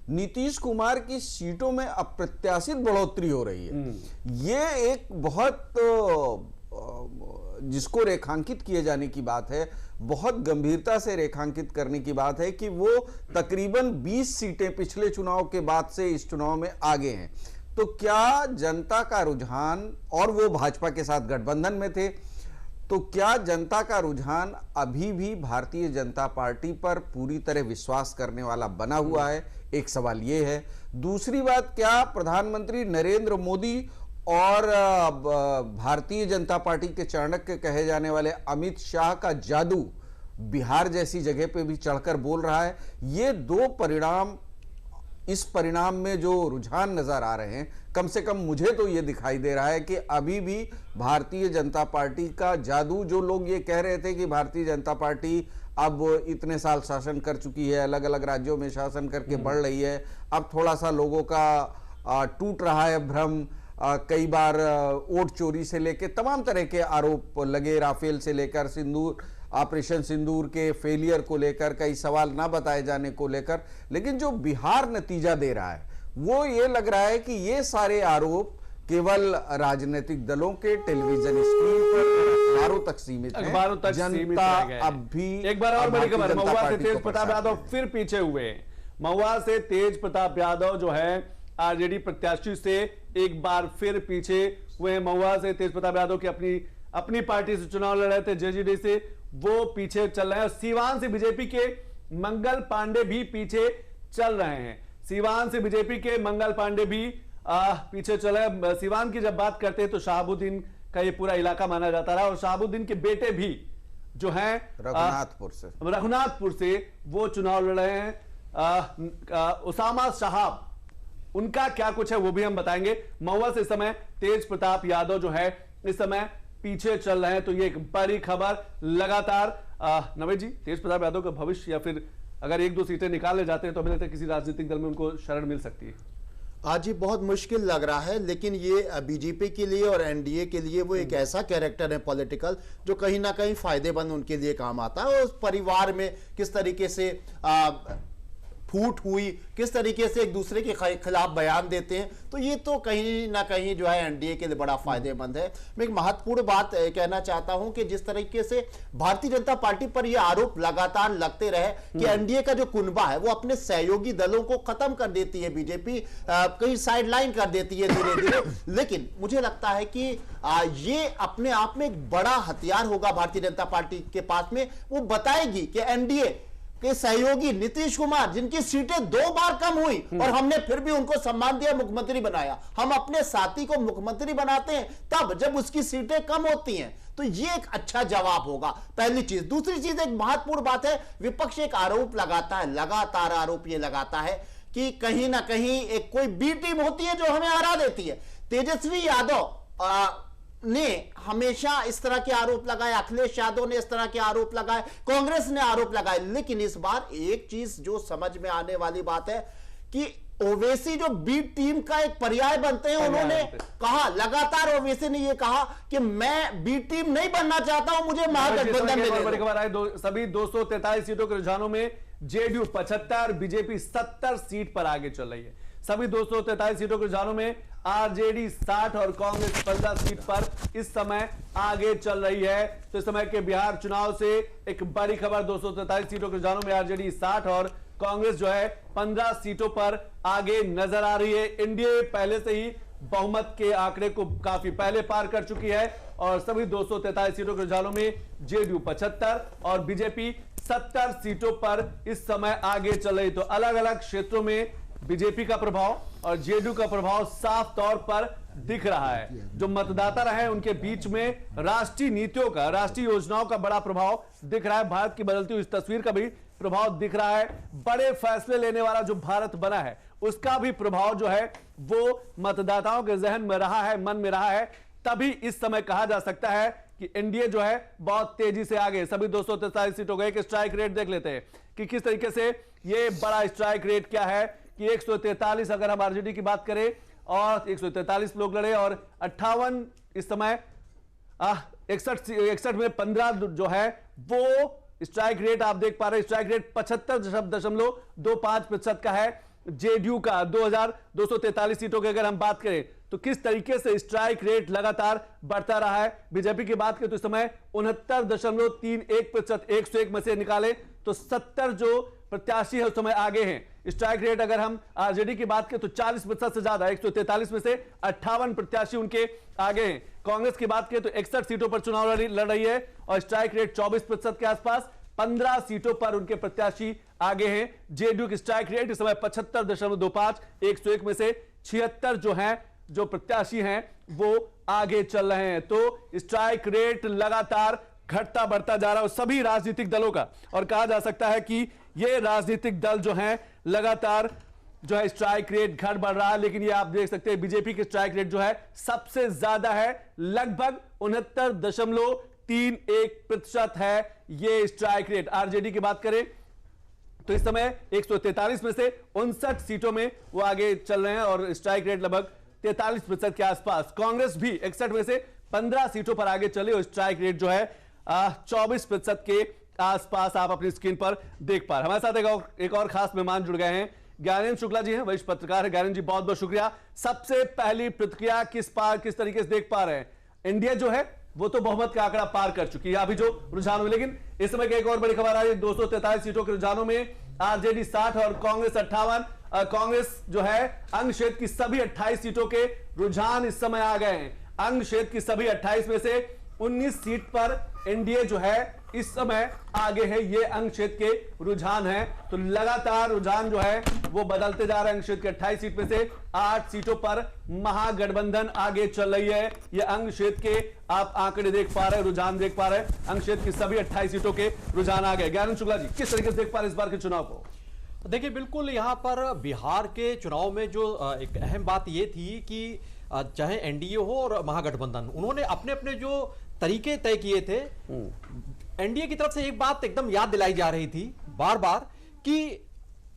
नीतीश कुमार की सीटों में अप्रत्याशित बढ़ोतरी हो रही है। ये एक बहुत जिसको रेखांकित किए जाने की बात है, बहुत गंभीरता से रेखांकित करने की बात है कि वो तकरीबन 20 सीटें पिछले चुनाव के बाद से इस चुनाव में आगे हैं। तो क्या जनता का रुझान, और वो भाजपा के साथ गठबंधन में थे, तो क्या जनता का रुझान अभी भी भारतीय जनता पार्टी पर पूरी तरह विश्वास करने वाला बना हुआ है? एक सवाल ये है। दूसरी बात, क्या प्रधानमंत्री नरेंद्र मोदी और भारतीय जनता पार्टी के चाणक्य कहे जाने वाले अमित शाह का जादू बिहार जैसी जगह पे भी चढ़कर बोल रहा है? ये दो परिणाम, इस परिणाम में जो रुझान नजर आ रहे हैं, कम से कम मुझे तो ये दिखाई दे रहा है कि अभी भी भारतीय जनता पार्टी का जादू, जो लोग ये कह रहे थे कि भारतीय जनता पार्टी अब इतने साल शासन कर चुकी है, अलग अलग राज्यों में शासन करके बढ़ रही है, अब थोड़ा सा लोगों का टूट रहा है भ्रम, कई बार वोट चोरी से लेकर तमाम तरह के आरोप लगे, राफेल से लेकर सिंदूर, ऑपरेशन सिंदूर के फेलियर को लेकर, कई सवाल ना बताए जाने को लेकर, लेकिन जो बिहार नतीजा दे रहा है वो ये लग रहा है कि ये सारे आरोप केवल राजनीतिक दलों के टेलीविजन स्क्रीन पर अखबारों तक सीमित हैं। जनता अब भी एक बार और बड़ी खबर, महुआ से तेज प्रताप यादव फिर पीछे हुए। महुआ से तेज प्रताप यादव जो है आरजेडी प्रत्याशी से एक बार फिर पीछे हुए। महुआ से तेज प्रताप यादव की अपनी पार्टी से चुनाव लड़ रहे थे, जेजेडी से, वो पीछे चल रहे हैं। सीवान से बीजेपी के मंगल पांडे भी पीछे चल रहे हैं। सीवान से बीजेपी के मंगल पांडे भी पीछे चल रहे हैं। सीवान की जब बात करते हैं तो शहाबुद्दीन का ये पूरा इलाका माना जाता रहा और शहाबुद्दीन के बेटे भी जो हैं रघुनाथपुर से वो चुनाव लड़ रहे हैं। उसामा शहाब, उनका क्या कुछ है वो भी हम बताएंगे। महुआ से इस समय तेज प्रताप यादव जो है इस समय पीछे चल रहे हैं, तो ये एक बड़ी खबर लगातार। नवेद जी, तेज प्रताप यादव का भविष्य, या फिर अगर 1-2 सीटें निकाले जाते हैं तो हमें लगता है किसी राजनीतिक दल में उनको शरण मिल सकती है। आज ही बहुत मुश्किल लग रहा है, लेकिन ये बीजेपी के लिए और एनडीए के लिए वो एक ऐसा कैरेक्टर है पॉलिटिकल जो कहीं ना कहीं फायदेमंद उनके लिए काम आता है। और उस परिवार में किस तरीके से फूट हुई, किस तरीके से एक दूसरे के खिलाफ बयान देते हैं, तो ये तो कहीं ना कहीं जो है एनडीए के लिए बड़ा फायदेमंद है। मैं एक महत्वपूर्ण बात कहना चाहता हूं कि जिस तरीके से भारतीय जनता पार्टी पर यह आरोप लगातार लगते रहे कि एनडीए का जो कुनबा है वो अपने सहयोगी दलों को खत्म कर देती है, बीजेपी कहीं साइडलाइन कर देती है धीरे धीरे, लेकिन मुझे लगता है कि ये अपने आप में एक बड़ा हथियार होगा भारतीय जनता पार्टी के पास में। वो बताएगी कि एनडीए के सहयोगी नीतीश कुमार, जिनकी सीटें 2 बार कम हुई और हमने फिर भी उनको सम्मान दिया, मुख्यमंत्री बनाया। हम अपने साथी को मुख्यमंत्री बनाते हैं तब जब उसकी सीटें कम होती हैं, तो ये एक अच्छा जवाब होगा, पहली चीज। दूसरी चीज, एक महत्वपूर्ण बात है, विपक्ष एक आरोप लगाता है, लगातार आरोप ये लगाता है कि कहीं ना कहीं एक कोई बी टीम होती है जो हमें हरा देती है। तेजस्वी यादव ने हमेशा इस तरह के आरोप लगाए, अखिलेश यादव ने इस तरह के आरोप लगाए, कांग्रेस ने आरोप लगाए, लेकिन इस बार एक चीज जो समझ में आने वाली बात है कि ओवैसी जो बी टीम का एक पर्याय बनते हैं, उन्होंने कहा लगातार, ओवैसी ने यह कहा कि मैं बी टीम नहीं बनना चाहता हूं, मुझे महागठबंधन में बड़ी खबर है। सभी 243 सीटों के रुझानों में जेडीयू 75, बीजेपी 70 सीट पर आगे चल रही है। सभी 243 सीटों के रुझानों में आरजेडी 60 और कांग्रेस 15 सीट पर इस समय आगे चल रही है। तो इस समय के बिहार चुनाव से एक बड़ी खबर, 243 सीटों के रुझानों में आरजेडी 60 और कांग्रेस जो है 15 सीटों पर आगे नजर आ रही है। एनडीए पहले से ही बहुमत के आंकड़े को काफी पहले पार कर चुकी है और सभी 243 सीटों के रुझानों में जेडीयू 75 और बीजेपी 70 सीटों पर इस समय आगे चल रही। तो अलग अलग क्षेत्रों में बीजेपी का प्रभाव और जेडीयू का प्रभाव साफ तौर पर दिख रहा है। जो मतदाता रहे उनके बीच में राष्ट्रीय नीतियों का, राष्ट्रीय योजनाओं का बड़ा प्रभाव दिख रहा है। भारत की बदलती हुई तस्वीर का भी प्रभाव दिख रहा है। बड़े फैसले लेने वाला जो भारत बना है उसका भी प्रभाव जो है वो मतदाताओं के जहन में रहा है, मन में रहा है। तभी इस समय कहा जा सकता है कि एनडीए जो है बहुत तेजी से आगे। सभी 243 सीटों का एक स्ट्राइक रेट देख लेते हैं कि किस तरीके से ये बड़ा स्ट्राइक रेट क्या है कि 143 अगर हम आरजेडी की बात करें और 143 लोग लड़े और 58 इस समय 61 में 15 जो है वो स्ट्राइक रेट आप देख पा रहे हैं। स्ट्राइक रेट 75.25% का है जेडीयू का। 2243 सीटों की अगर हम बात करें तो किस तरीके से स्ट्राइक रेट लगातार बढ़ता रहा है। बीजेपी की बात करें तो इस समय 69.31%, 101 में से निकाले तो 70 जो प्रत्याशी है उस समय आगे हैं। स्ट्राइक रेट अगर हम आरजेडी की बात करें तो 40% से ज्यादा, 143 में से 58 प्रत्याशी उनके आगे हैं। कांग्रेस की बात करें तो 61 सीटों पर चुनाव लड़ रही है और स्ट्राइक रेट 24% के आसपास, 15 सीटों पर उनके प्रत्याशी आगे हैं। जेडीयू की स्ट्राइक रेट इस समय 75.25, 101 में से 76 जो हैं, जो प्रत्याशी हैं वो आगे चल रहे हैं। तो स्ट्राइक रेट लगातार घटता बढ़ता जा रहा है सभी राजनीतिक दलों का, और कहा जा सकता है कि ये राजनीतिक दल जो हैं लगातार जो है स्ट्राइक रेट घट बढ़ रहा है। लेकिन ये आप देख सकते हैं बीजेपी की स्ट्राइक रेट जो है सबसे ज्यादा है, लगभग 69.31% है ये स्ट्राइक रेट। आरजेडी की बात करें तो इस समय 143 में से 59 सीटों में वो आगे चल रहे हैं और स्ट्राइक रेट लगभग 43% के आसपास। कांग्रेस भी 61 में से 15 सीटों पर आगे चले और स्ट्राइक रेट जो है 24% के आसपास आप अपनी स्क्रीन पर देख पा रहे हैं। हमारे साथ एक और खास मेहमान जुड़ गए हैं, ज्ञानेंद्र शुक्ला जी हैं, वरिष्ठ पत्रकार है। ज्ञानेंद्र जी बहुत बहुत शुक्रिया। सबसे पहली प्रतिक्रिया किस तरीके से देख पा रहे हैं? इंडिया जो है वो तो बहुमत का आंकड़ा पार कर चुकी है अभी जो रुझान हुए, लेकिन इस समय की एक और बड़ी खबर आ रही है, 243 सीटों के रुझानों में आरजेडी 60 और कांग्रेस 58। कांग्रेस जो है अंग क्षेत्र की सभी 28 सीटों के रुझान इस समय आ गए हैं। अंग क्षेत्र की सभी 28 में से 19 सीट पर एनडीए जो है इस समय आगे है, ये अंक क्षेत्र के रुझान है। तो लगातार रुझान जो है वो बदलते जा रहे हैं। अंक क्षेत्र के 28 सीट में से 8 सीटों पर महागठबंधन आगे चल रही है। ये अंक क्षेत्र के आप आंकड़े देख पा रहे हैं, रुझान देख पा रहे हैं। अंक क्षेत्र की सभी 28 सीटों के रुझान आ गए। ज्ञानंद शुक्ला जी, किस तरीके से देख पा रहे हैं इस बार के चुनाव को? देखिए, बिल्कुल यहां पर बिहार के चुनाव में जो एक अहम बात ये थी कि चाहे एनडीए हो और महागठबंधन, उन्होंने अपने अपने जो तरीके तय किए थे। एनडीए की तरफ से एक बात एकदम याद दिलाई जा रही थी बार बार कि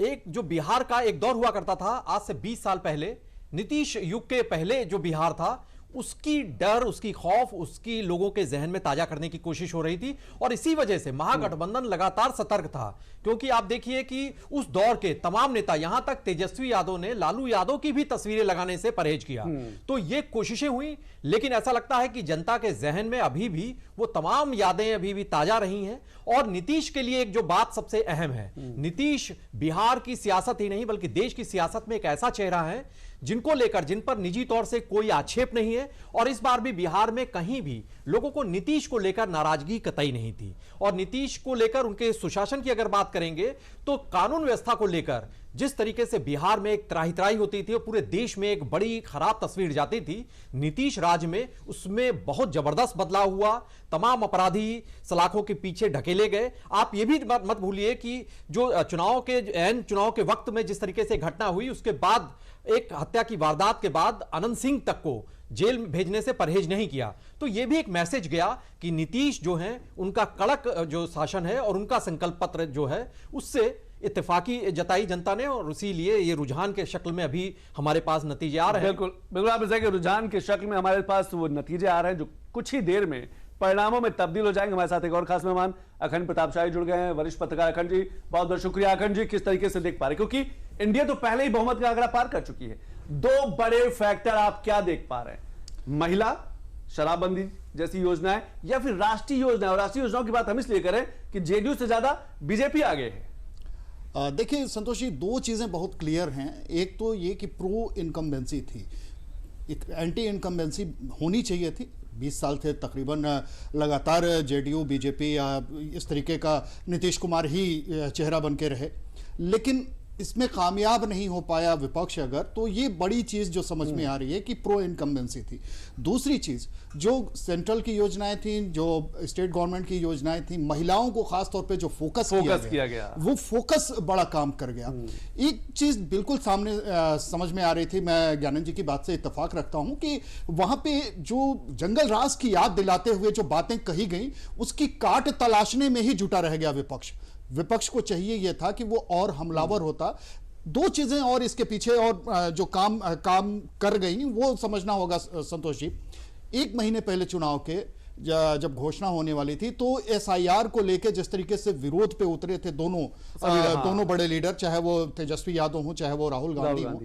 एक जो बिहार का एक दौर हुआ करता था आज से 20 साल पहले, नीतीश युग के पहले जो बिहार था, उसकी डर, उसकी खौफ, उसकी लोगों के जहन में ताजा करने की कोशिश हो रही थी। और इसी वजह से महागठबंधन लगातार सतर्क था, क्योंकि आप देखिए कि उस दौर के तमाम नेता, यहां तक तेजस्वी यादव ने लालू यादव की भी तस्वीरें लगाने से परहेज किया। तो ये कोशिशें हुई, लेकिन ऐसा लगता है कि जनता के जहन में अभी भी वो तमाम यादें अभी भी ताजा रही हैं। और नीतीश के लिए एक जो बात सबसे अहम है, नीतीश बिहार की सियासत ही नहीं बल्कि देश की सियासत में एक ऐसा चेहरा है जिनको लेकर, जिन पर निजी तौर से कोई आक्षेप नहीं है। और इस बार भी बिहार में कहीं भी लोगों को नीतीश को लेकर नाराजगी कतई नहीं थी। और नीतीश को लेकर उनके सुशासन की अगर बात करेंगे तो कानून व्यवस्था को लेकर जिस तरीके से बिहार में एक त्राही त्राही होती थी और पूरे देश में एक बड़ी खराब तस्वीर जाती थी, नीतीश राज में उसमें बहुत जबरदस्त बदलाव हुआ। तमाम अपराधी सलाखों के पीछे ढकेले गए। आप ये भी मत भूलिए कि जो चुनाव के वक्त में जिस तरीके से घटना हुई, उसके बाद एक हत्या की वारदात के बाद अनंत सिंह तक को जेल में भेजने से परहेज नहीं किया। तो यह भी एक मैसेज गया कि नीतीश जो है, उनका कड़क जो शासन है और उनका संकल्प पत्र जो है, उससे इत्तेफाकी जताई जनता ने। और इसीलिए ये रुझान के शक्ल में अभी हमारे पास नतीजे आ रहे हैं। बिल्कुल बिल्कुल, आप बताइए कि रुझान के शक्ल में हमारे पास वो नतीजे आ रहे हैं जो कुछ ही देर में परिणामों में तब्दील हो जाएंगे। हमारे साथ एक और खास मेहमान अखंड प्रताप शाही जुड़ गए हैं, वरिष्ठ पत्रकार। अखंड जी, बहुत बहुत शुक्रिया। अखंड जी, किस तरीके से देख पा रहे, क्योंकि इंडिया तो पहले ही बहुमत का आंकड़ा पार कर चुकी है, दो बड़े फैक्टर आप क्या देख पा रहे हैं? महिला शराबबंदी जैसी योजनाएं या फिर राष्ट्रीय योजना? और राष्ट्रीय योजनाओं की बात हम इसलिए करें कि जेडीयू से ज्यादा बीजेपी आगे है। देखिए संतोष जी, दो चीजें बहुत क्लियर हैं। एक तो ये कि प्रो इनकम्बेंसी थी, एक एंटी इनकम्बेंसी होनी चाहिए थी। 20 साल थे तकरीबन लगातार जेडीयू बीजेपी या इस तरीके का नीतीश कुमार ही चेहरा बन के रहे, लेकिन इसमें कामयाब नहीं हो पाया विपक्ष अगर, तो ये बड़ी चीज जो समझ में आ रही है कि प्रो इनकम्बेंसी थी। दूसरी चीज, जो सेंट्रल की योजनाएं थी, जो स्टेट गवर्नमेंट की योजनाएं थी, महिलाओं को खास तौर पे जो फोकस किया गया वो फोकस बड़ा काम कर गया। एक चीज बिल्कुल सामने समझ में आ रही थी, मैं ज्ञानंद जी की बात से इत्तेफाक रखता हूं कि वहां पे जो जंगल राज की याद दिलाते हुए जो बातें कही गई, उसकी काट तलाशने में ही जुटा रह गया विपक्ष। विपक्ष को चाहिए यह था कि वो और हमलावर होता। दो चीजें और इसके पीछे और जो काम कर गई वो समझना होगा संतोष जी। 1 महीने पहले चुनाव के जब घोषणा होने वाली थी, तो एसआईआर को लेकर जिस तरीके से विरोध पे उतरे थे दोनों बड़े लीडर, चाहे वो तेजस्वी यादव हो चाहे वो राहुल गांधी हो,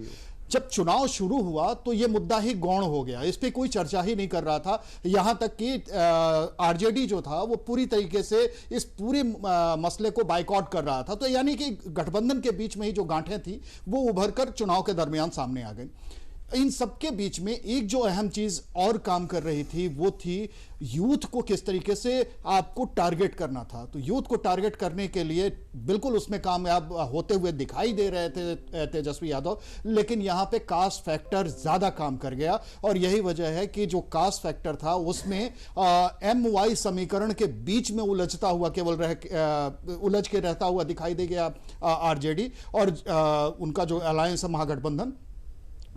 जब चुनाव शुरू हुआ तो यह मुद्दा ही गौण हो गया। इस पे कोई चर्चा ही नहीं कर रहा था। यहां तक कि आरजेडी जो था वो पूरी तरीके से इस पूरे मसले को बाइकआउट कर रहा था। तो यानी कि गठबंधन के बीच में ही जो गांठें थी वो उभरकर चुनाव के दरमियान सामने आ गई। इन सबके बीच में एक जो अहम चीज और काम कर रही थी वो थी यूथ को किस तरीके से आपको टारगेट करना था। तो यूथ को टारगेट करने के लिए बिल्कुल उसमें कामयाब होते हुए दिखाई दे रहे थे तेजस्वी यादव, लेकिन यहां पे कास्ट फैक्टर ज्यादा काम कर गया। और यही वजह है कि जो कास्ट फैक्टर था उसमें MY समीकरण के बीच में उलझता हुआ उलझ के रहता हुआ दिखाई दे गया आरजेडी और उनका जो अलायंस है महागठबंधन।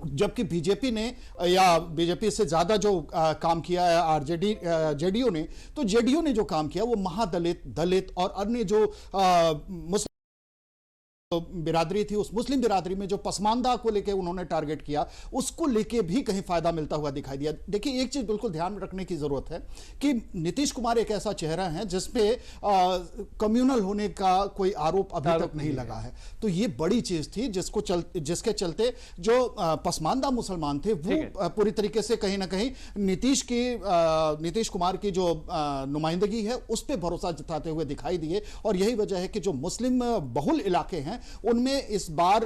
जबकि बीजेपी ने या बीजेपी से ज्यादा जो काम किया है जेडीयू ने, तो जेडीयू ने जो काम किया वो महादलित, दलित और अन्य जो मुस्लिम बिरादरी थी, उस मुस्लिम बिरादरी में जो पसमानदा को लेके उन्होंने टारगेट किया, उसको लेके भी कहीं फायदा मिलता हुआ दिखाई दिया। देखिए, एक चीज बिल्कुल ध्यान रखने की जरूरत है कि नीतीश कुमार एक ऐसा चेहरा है जिसपे कम्युनल होने का कोई आरोप अभी तक नहीं लगा है। तो ये बड़ी चीज थी जिसके चलते जो पसमानदा मुसलमान थे वो पूरी तरीके से कहीं ना कहीं नीतीश कुमार की जो नुमाइंदगी है उस पर भरोसा जताते हुए दिखाई दिए। और यही वजह है कि जो मुस्लिम बहुल इलाके हैं उनमें इस बार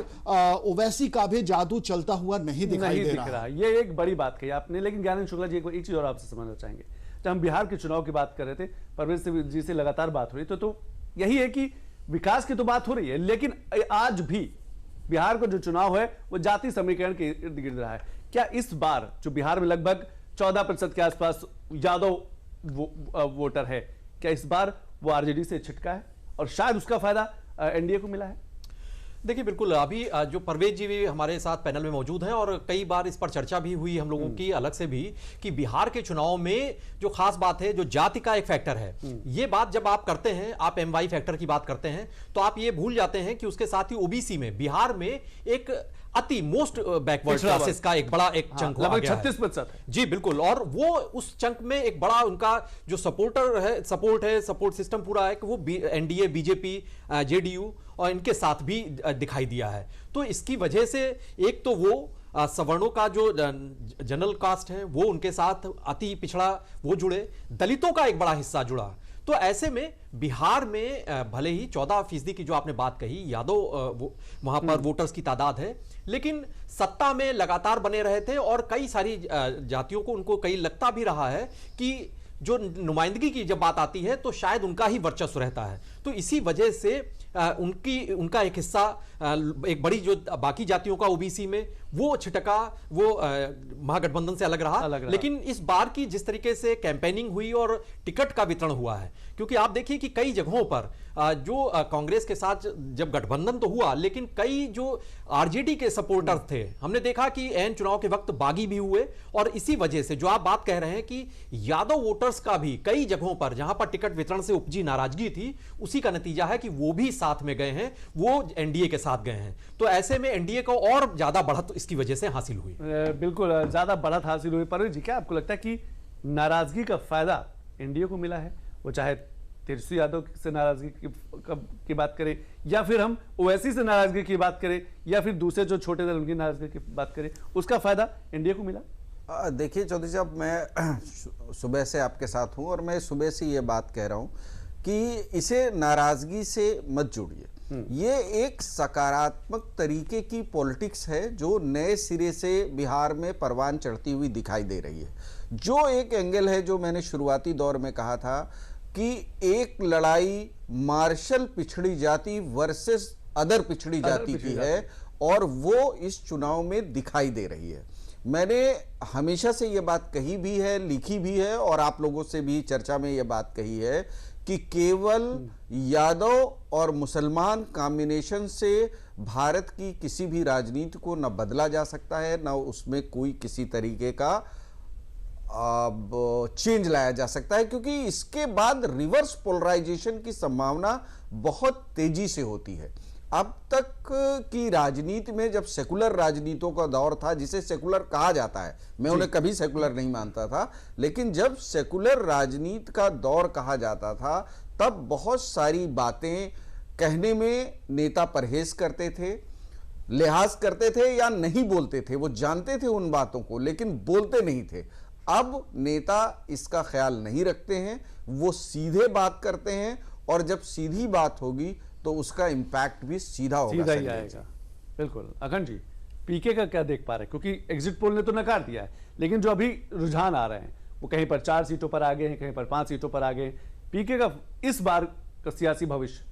ओवैसी का भी जादू चलता हुआ नहीं दिखाई दे रहा। ये एक बड़ी बात कही आपने। लेकिन ज्ञानंद शुक्ला जी, एक चीज और आपसे समझना चाहेंगे। जब हम बिहार के चुनाव की बात कर रहे थे, परवेज जी से लगातार बात हो रही तो यही है कि विकास की तो बात हो रही है, लेकिन आज भी बिहार का जो चुनाव है वो जाति समीकरण के इर्द गिर्द रहा है। क्या इस बार जो बिहार में लगभग 14% के आसपास यादव वोटर है, क्या इस बार वो आरजेडी से छिटका है और शायद उसका फायदा एनडीए को मिला है? देखिए, बिल्कुल अभी जो परवेज जी भी हमारे साथ पैनल में मौजूद हैं और कई बार इस पर चर्चा भी हुई हम लोगों की अलग से भी, कि बिहार के चुनाव में जो खास बात है, जो जाति का एक फैक्टर है, ये बात जब आप करते हैं, आप एमवाई फैक्टर की बात करते हैं, तो आप ये भूल जाते हैं कि उसके साथ ही ओबीसी में बिहार में एक अति मोस्ट बैकवर्ड क्लासेस का एक बड़ा एक चंक हुआ गया है। 36% जी बिल्कुल, और वो उस चंक में एक बड़ा उनका जो सपोर्ट सिस्टम पूरा है कि वो एनडीए, बीजेपी, जेडीयू और इनके साथ भी दिखाई दिया है। तो इसकी वजह से एक तो वो सवर्णों का जो जनरल कास्ट है वो उनके साथ अति पिछड़ा वो जुड़े, दलितों का एक बड़ा हिस्सा जुड़ा। तो ऐसे में बिहार में भले ही 14% की जो आपने बात कही यादव वहां पर वोटर्स की तादाद है, लेकिन सत्ता में लगातार बने रहे थे और कई सारी जातियों को उनको कई लगता भी रहा है कि जो नुमाइंदगी की जब बात आती है तो शायद उनका ही वर्चस्व रहता है। तो इसी वजह से उनका एक हिस्सा एक बड़ी जो बाकी जातियों का ओबीसी में वो छिटका वो महागठबंधन से अलग रहा। लेकिन इस बार की जिस तरीके से कैंपेनिंग हुई और टिकट का वितरण हुआ है, क्योंकि आप देखिए कि कई जगहों पर जो कांग्रेस के साथ जब गठबंधन तो हुआ, लेकिन कई जो आरजेडी के सपोर्टर थे, हमने देखा कि एन चुनाव के वक्त बागी भी हुए। और इसी वजह से जो आप बात कह रहे हैं कि यादव वोटर्स का भी कई जगहों पर जहां पर टिकट वितरण से उपजी नाराजगी थी, उसी का नतीजा है कि वो भी साथ में गए हैं, वो एनडीए के साथ गए हैं। तो ऐसे में एनडीए को और ज्यादा बढ़त इसकी वजह से हासिल हुई। बिल्कुल ज्यादा बढ़त हासिल हुई। परवेज जी, क्या आपको लगता है कि नाराजगी का फायदा एनडीए को मिला है? वो चाहे तेजस्वी यादव से नाराजगी की बात करें, या फिर हम ओवैसी से नाराजगी की बात करें, या फिर दूसरे जो छोटे दल उनकी नाराजगी की बात करें, उसका फायदा एनडीए को मिला? देखिए चौधरी साहब, मैं सुबह से आपके साथ हूं और मैं सुबह से ये बात कह रहा हूं कि इसे नाराजगी से मत जोड़िए। ये एक सकारात्मक तरीके की पॉलिटिक्स है जो नए सिरे से बिहार में परवान चढ़ती हुई दिखाई दे रही है। जो एक एंगल है जो मैंने शुरुआती दौर में कहा था कि एक लड़ाई मार्शल पिछड़ी जाति वर्सेस अदर पिछड़ी जाति की है, और वो इस चुनाव में दिखाई दे रही है। मैंने हमेशा से ये बात कही भी है, लिखी भी है, और आप लोगों से भी चर्चा में ये बात कही है कि केवल यादव और मुसलमान कॉम्बिनेशन से भारत की किसी भी राजनीति को न बदला जा सकता है, न उसमें कोई किसी तरीके का चेंज लाया जा सकता है, क्योंकि इसके बाद रिवर्स पोलराइजेशन की संभावना बहुत तेजी से होती है। अब तक की राजनीति में जब सेकुलर राजनीतियों का दौर था, जिसे सेकुलर कहा जाता है, मैं उन्हें कभी सेकुलर नहीं मानता था, लेकिन जब सेकुलर राजनीति का दौर कहा जाता था तब बहुत सारी बातें कहने में नेता परहेज करते थे, लिहाज करते थे या नहीं बोलते थे। वो जानते थे उन बातों को लेकिन बोलते नहीं थे। अब नेता इसका ख्याल नहीं रखते हैं, वो सीधे बात करते हैं, और जब सीधी बात होगी तो उसका इंपैक्ट भी सीधा होगा, सीधा ही आएगा। बिल्कुल। अखंड जी, पीके का क्या देख पा रहे हैं? क्योंकि एग्जिट पोल ने तो नकार दिया है, लेकिन जो अभी रुझान आ रहे हैं वो कहीं पर 4 सीटों पर आ गए हैं, कहीं पर 5 सीटों पर आ गए। पीके का इस बार का सियासी भविष्य?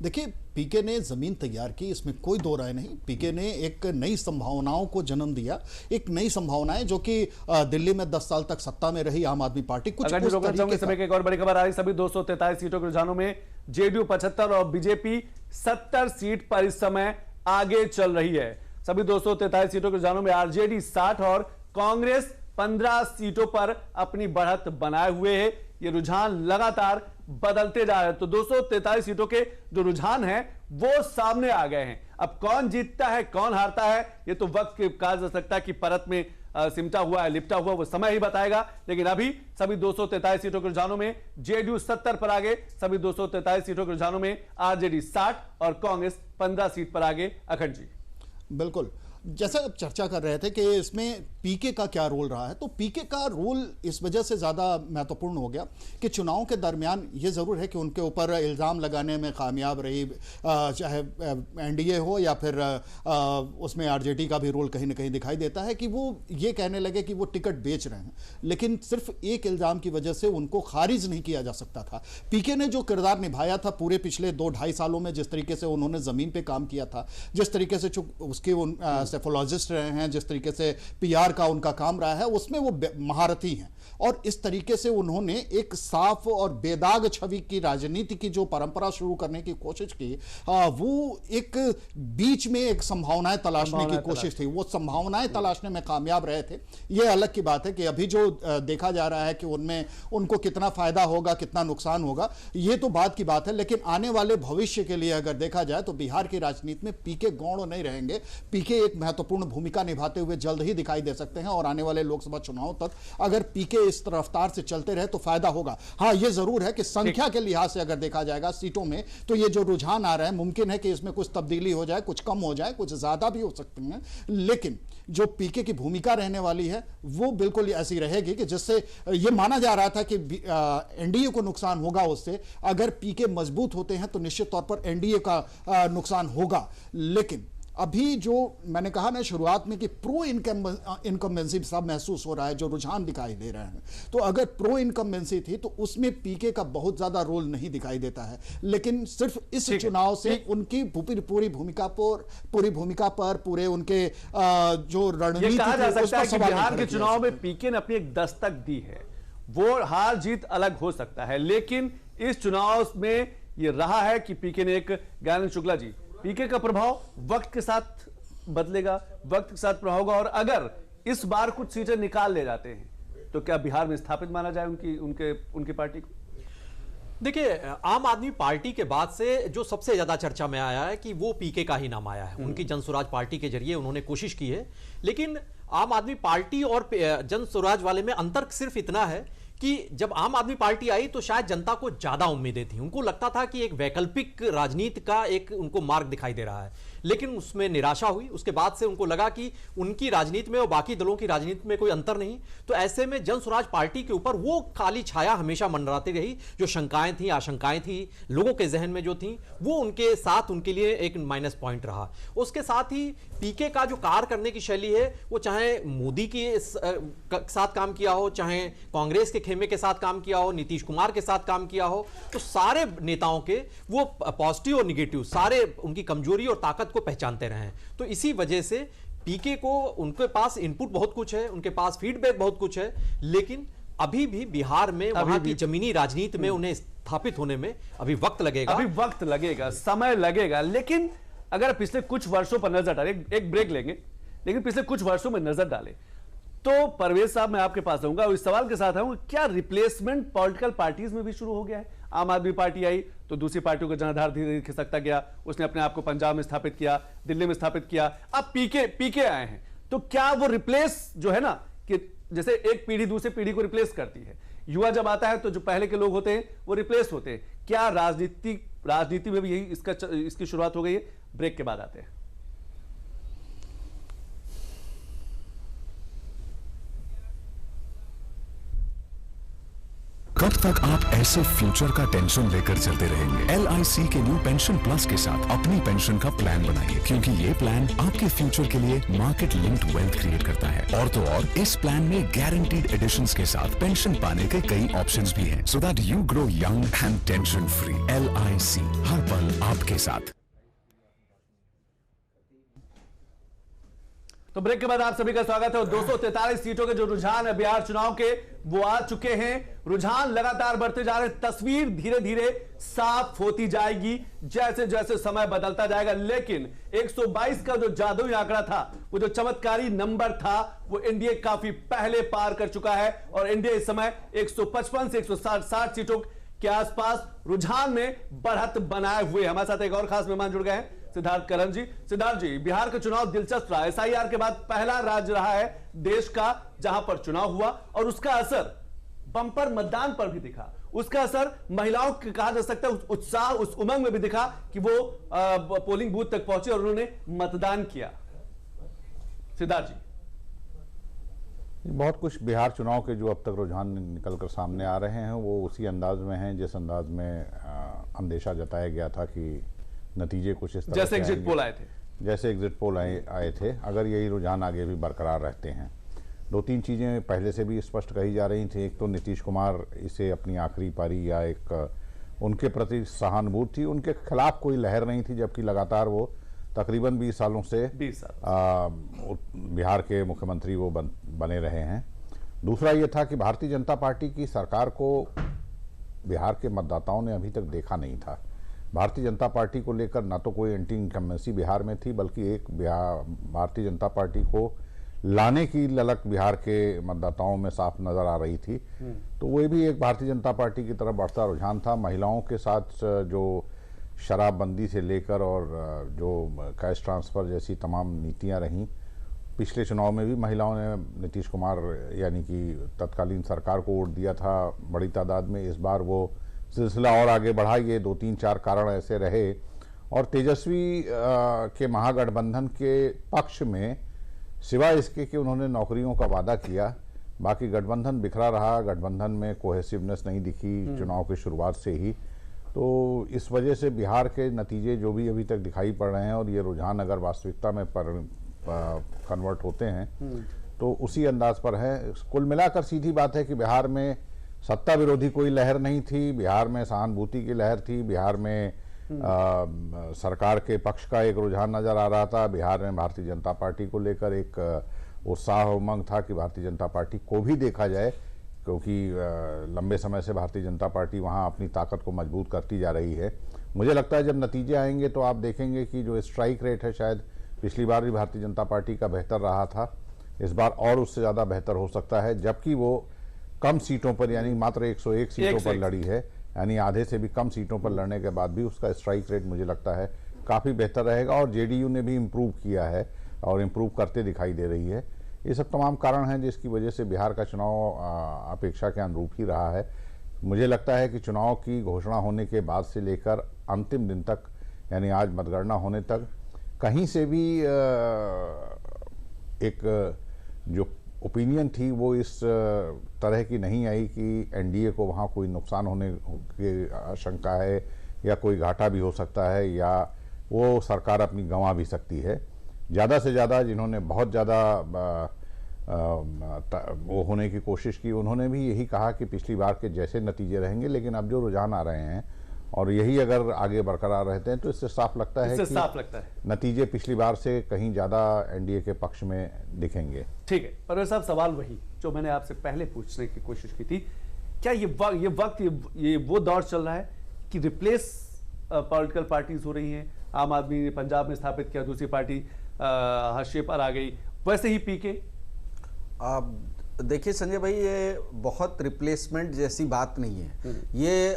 देखिए, पीके ने जमीन तैयार की, इसमें कोई दो राय नहीं। पीके ने एक नई संभावनाओं को जन्म दिया, एक नई संभावनाएं जो कि दिल्ली में 10 साल तक सत्ता में रही आम आदमी पार्टी कुछ समय की एक और बड़ी खबर आ रही, सभी 243 सीटों के रुझानों में जेडीयू 75 और बीजेपी 70 सीट पर इस समय आगे चल रही है। सभी 243 सीटों के रुझानों में आरजेडी 60 और कांग्रेस 15 सीटों पर अपनी बढ़त बनाए हुए है। ये रुझान लगातार बदलते जा रहे हैं। तो 243 सीटों के जो रुझान हैं वो सामने आ गए हैं। अब कौन जीतता है कौन हारता है ये तो वक्त के कहा जा सकता है कि परत में सिमटा हुआ है, लिपटा हुआ, वो समय ही बताएगा। लेकिन अभी सभी 243 सीटों के रुझानों में जेडीयू 70 पर आगे, सभी 243 सीटों के रुझानों में आरजेडी 60 और कांग्रेस 15 सीट पर आगे। अखंड जी। बिल्कुल, जैसा आप चर्चा कर रहे थे कि इसमें पीके का क्या रोल रहा है, तो पीके का रोल इस वजह से ज़्यादा महत्वपूर्ण हो गया कि चुनाव के दरमियान ये ज़रूर है कि उनके ऊपर इल्ज़ाम लगाने में कामयाब रही, चाहे एनडीए हो या फिर उसमें आरजेडी का भी रोल कहीं ना कहीं दिखाई देता है कि वो ये कहने लगे कि वो टिकट बेच रहे हैं, लेकिन सिर्फ एक इल्ज़ाम की वजह से उनको खारिज नहीं किया जा सकता था। पीके ने जो किरदार निभाया था पूरे पिछले 2-2.5 सालों में, जिस तरीके से उन्होंने ज़मीन पे काम किया था, जिस तरीके से उसके सेफोलॉजिस्ट रहे हैं, जिस तरीके से पीआर का उनका काम रहा है, उसमें वो महारथी हैं। और इस तरीके से उन्होंने एक साफ और बेदाग छवि की राजनीति की जो परंपरा शुरू करने की कोशिश की, वो एक बीच में एक संभावनाएं तलाशने की कोशिश थी। वो संभावनाएं तलाशने में कामयाब रहे थे। ये अलग की बात है कि अभी जो देखा जा रहा है कि उनमें उनको कितना फायदा होगा, कितना नुकसान होगा, ये तो बात की बात है। लेकिन आने वाले भविष्य के लिए अगर देखा जाए तो बिहार की राजनीति में पीके गौण नहीं रहेंगे। पीके एक महत्वपूर्ण भूमिका निभाते हुए जल्द ही दिखाई दे सकते हैं और आने वाले लोकसभा चुनाव तक अगर पीके इस रफ्तार से चलते रहे तो फायदा होगा। हाँ, ये जरूर है कि संख्या के लिहाज से अगर देखा जाएगा सीटों में, तो ये जो रुझान आ रहा है, मुमकिन है कि इसमें कुछ तब्दीली हो जाए, कुछ कम हो जाए, कुछ ज्यादा भी हो सकती है, लेकिन जो पीके की भूमिका रहने वाली है वो बिल्कुल ऐसी रहेगी कि जिससे ये माना जा रहा था कि एनडीए को नुकसान होगा उससे। अगर पीके मजबूत होते हैं तो निश्चित तौर पर एनडीए का नुकसान होगा। लेकिन अभी जो मैंने कहा ना शुरुआत में कि प्रो इनकम्बेंसी सब महसूस हो रहा है, जो रुझान दिखाई दे रहे हैं, तो अगर प्रो इनकम्बेंसी थी तो उसमें पीके का बहुत ज्यादा रोल नहीं दिखाई देता है। लेकिन सिर्फ इस चुनाव से उनकी पूरी भूमिका पर पूरे उनके जो रणनीति कहा जा सकता है कि बिहार के चुनाव में पीके ने अपनी एक दस्तक दी है। वो हार जीत अलग हो सकता है, लेकिन इस चुनाव में यह रहा है कि पीके ने एक ज्ञानेंद्र शुक्ला जी, पीके का प्रभाव वक्त के साथ बदलेगा, वक्त के साथ प्रभाव होगा, और अगर इस बार कुछ सीटें निकाल ले जाते हैं तो क्या बिहार में स्थापित माना जाए उनकी पार्टी को? देखिए, आम आदमी पार्टी के बाद से जो सबसे ज्यादा चर्चा में आया है कि वो पीके का ही नाम आया है। उनकी जन स्वराज पार्टी के जरिए उन्होंने कोशिश की है, लेकिन आम आदमी पार्टी और जन स्वराज वाले में अंतर सिर्फ इतना है कि जब आम आदमी पार्टी आई तो शायद जनता को ज्यादा उम्मीदें थी। उनको लगता था कि एक वैकल्पिक राजनीति का एक उनको मार्ग दिखाई दे रहा है, लेकिन उसमें निराशा हुई। उसके बाद से उनको लगा कि उनकी राजनीति में और बाकी दलों की राजनीति में कोई अंतर नहीं। तो ऐसे में जन स्वराज पार्टी के ऊपर वो काली छाया हमेशा मंडराती रही। जो शंकाएं थी, आशंकाएं थी लोगों के जहन में जो थी, वो उनके साथ उनके लिए एक माइनस पॉइंट रहा। उसके साथ ही पीके का जो कार्य करने की शैली है, वो चाहे मोदी के साथ काम किया हो, चाहे कांग्रेस के खेमे के साथ काम किया हो, नीतीश कुमार के साथ काम किया हो, तो सारे नेताओं के वो पॉजिटिव और निगेटिव सारे उनकी कमजोरी और ताकत को पहचानते रहे हैं। तो इसी वजह से पीके को, उनके पास इनपुट बहुत कुछ है, उनके पास फीडबैक बहुत कुछ है, लेकिन अभी भी बिहार में वहां की जमीनी राजनीति में उन्हें स्थापित होने में अभी वक्त लगेगा, समय लगेगा। लेकिन अगर पिछले कुछ वर्षों पर नजर डालें, एक ब्रेक लेंगे, लेकिन पिछले कुछ वर्षों में नजर डालें तो परवेज साहब मैं आपके पास आऊंगा और इस सवाल के साथ आऊंगा, क्या रिप्लेसमेंट पॉलिटिकल पार्टीज में भी शुरू हो गया है? आम आदमी पार्टी आई तो दूसरी पार्टियों का जनाधार धीरे धीरे खिसकता गया, उसने अपने आप को पंजाब में स्थापित किया, दिल्ली में स्थापित किया, अब पीके आए हैं। तो क्या वो रिप्लेस जो है ना, कि जैसे एक पीढ़ी दूसरी पीढ़ी को रिप्लेस करती है, युवा जब आता है तो जो पहले के लोग होते हैं वो रिप्लेस होते हैं, क्या राजनीति में भी यही इसकी शुरुआत हो गई है? ब्रेक के बाद आते हैं। कब तक आप ऐसे फ्यूचर का टेंशन लेकर चलते रहेंगे? LIC के न्यू पेंशन प्लस के साथ अपनी पेंशन का प्लान बनाइए, क्योंकि ये प्लान आपके फ्यूचर के लिए मार्केट लिंक्ड वेल्थ क्रिएट करता है। और तो और इस प्लान में गारंटीड एडिशंस के साथ पेंशन पाने के कई ऑप्शंस भी हैं, so that you grow young and tension free. LIC, हर पल आपके साथ। तो ब्रेक के बाद आप सभी का स्वागत है। 243 सीटों के जो रुझान है बिहार चुनाव के, वो आ चुके हैं। रुझान लगातार बढ़ते जा रहे हैं, तस्वीर धीरे धीरे साफ होती जाएगी जैसे जैसे समय बदलता जाएगा। लेकिन 122 का जो जादुई आंकड़ा था, वो जो चमत्कारी नंबर था, वो एनडीए काफी पहले पार कर चुका है और एनडीए इस समय 155 से 160 सीटों के आसपास रुझान में बढ़त बनाए हुए। हमारे साथ एक और खास मेहमान जुड़ गए हैं, सिद्धार्थ करन जी। सिद्धार्थ जी, बिहार का चुनाव दिलचस्प रहा। SIR के बाद पहला राज्य रहा है देश का जहां पर चुनाव हुआ और उसका असर बम्पर मतदान पर भी दिखा। उसका असर महिलाओं के कहा जा सकता है उस उत्साह, उस उमंग में भी दिखा कि वो पोलिंग बूथ तक पहुंचे और उन्होंने मतदान किया। सिद्धार्थ जी, बहुत कुछ बिहार चुनाव के जो अब तक रुझान निकल कर सामने आ रहे हैं वो उसी अंदाज में हैं जिस अंदाज में अंदेशा जताया गया था कि नतीजे कुछ इस तरह जैसे एग्जिट पोल आए थे, जैसे एग्जिट पोल आए थे। अगर यही रुझान आगे भी बरकरार रहते हैं, 2-3 चीज़ें पहले से भी स्पष्ट कही जा रही थी। एक तो नीतीश कुमार इसे अपनी आखिरी पारी या एक उनके प्रति सहानुभूति थी, उनके खिलाफ कोई लहर नहीं थी, जबकि लगातार वो तकरीबन 20 सालों से 20 साल बिहार के मुख्यमंत्री वो बने रहे हैं। दूसरा ये था कि भारतीय जनता पार्टी की सरकार को बिहार के मतदाताओं ने अभी तक देखा नहीं था। भारतीय जनता पार्टी को लेकर ना तो कोई एंटी इनकम्बेंसी बिहार में थी, बल्कि एक भारतीय जनता पार्टी को लाने की ललक बिहार के मतदाताओं में साफ नजर आ रही थी। तो वो भी एक भारतीय जनता पार्टी की तरफ बढ़ता रुझान था। महिलाओं के साथ जो शराबबंदी से लेकर और जो कैश ट्रांसफ़र जैसी तमाम नीतियां रहीं, पिछले चुनाव में भी महिलाओं ने नीतीश कुमार यानी कि तत्कालीन सरकार को वोट दिया था बड़ी तादाद में। इस बार वो सिलसिला और आगे बढ़ा। ये 2-3-4 कारण ऐसे रहे और तेजस्वी के महागठबंधन के पक्ष में सिवाय इसके कि उन्होंने नौकरियों का वादा किया, बाकी गठबंधन बिखरा रहा। गठबंधन में कोहेसिवनेस नहीं दिखी चुनाव की शुरुआत से ही। तो इस वजह से बिहार के नतीजे जो भी अभी तक दिखाई पड़ रहे हैं और ये रुझान अगर वास्तविकता में कन्वर्ट होते हैं तो उसी अंदाज पर है। कुल मिलाकर सीधी बात है कि बिहार में सत्ता विरोधी कोई लहर नहीं थी, बिहार में सहानुभूति की लहर थी, बिहार में सरकार के पक्ष का एक रुझान नजर आ रहा था। बिहार में भारतीय जनता पार्टी को लेकर एक उत्साह उमंग था कि भारतीय जनता पार्टी को भी देखा जाए, क्योंकि लंबे समय से भारतीय जनता पार्टी वहां अपनी ताकत को मजबूत करती जा रही है। मुझे लगता है जब नतीजे आएंगे तो आप देखेंगे कि जो स्ट्राइक रेट है शायद पिछली बार भी भारतीय जनता पार्टी का बेहतर रहा था, इस बार और उससे ज़्यादा बेहतर हो सकता है। जबकि वो कम सीटों पर यानी मात्र 101 सीटों पर लड़ी है, यानी आधे से भी कम सीटों पर लड़ने के बाद भी उसका स्ट्राइक रेट मुझे लगता है काफ़ी बेहतर रहेगा। और जेडीयू ने भी इम्प्रूव किया है और इम्प्रूव करते दिखाई दे रही है। ये सब तमाम कारण हैं जिसकी वजह से बिहार का चुनाव अपेक्षा के अनुरूप ही रहा है। मुझे लगता है कि चुनाव की घोषणा होने के बाद से लेकर अंतिम दिन तक, यानी आज मतगणना होने तक, कहीं से भी एक जो ओपिनियन थी वो इस तरह की नहीं आई कि एनडीए को वहाँ कोई नुकसान होने की आशंका है या कोई घाटा भी हो सकता है या वो सरकार अपनी गंवा भी सकती है। ज़्यादा से ज़्यादा जिन्होंने बहुत ज़्यादा वो होने की कोशिश की उन्होंने भी यही कहा कि पिछली बार के जैसे नतीजे रहेंगे, लेकिन अब जो रुझान आ रहे हैं और यही अगर आगे बरकरार रहते हैं तो इससे साफ लगता है कि नतीजे पिछली बार से कहीं ज़्यादा एनडीए के पक्ष में दिखेंगे। ठीक है परवेज साहब, सवाल वही जो मैंने आपसे पहले पूछने की कोशिश की थी, क्या ये वो दौर चल रहा है कि रिप्लेस पॉलिटिकल पार्टीज हो रही हैं? आम आदमी ने पंजाब में स्थापित किया, दूसरी पार्टी हाशिए पर आ गई, वैसे ही पीके। देखिए संजय भाई, ये बहुत रिप्लेसमेंट जैसी बात नहीं है। ये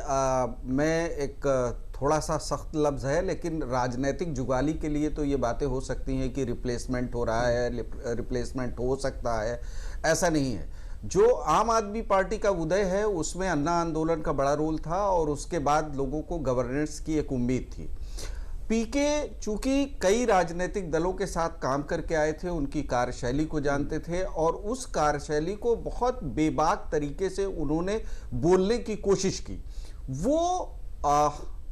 मैं एक थोड़ा सा सख्त लफ्ज़ है, लेकिन राजनीतिक जुगाली के लिए तो ये बातें हो सकती हैं कि रिप्लेसमेंट हो रहा है, रिप्लेसमेंट हो सकता है, ऐसा नहीं है। जो आम आदमी पार्टी का उदय है उसमें अन्ना आंदोलन का बड़ा रोल था और उसके बाद लोगों को गवर्नेंस की एक उम्मीद थी। पीके चूंकि कई राजनीतिक दलों के साथ काम करके आए थे, उनकी कार्यशैली को जानते थे और उस कार्यशैली को बहुत बेबाक तरीके से उन्होंने बोलने की कोशिश की। वो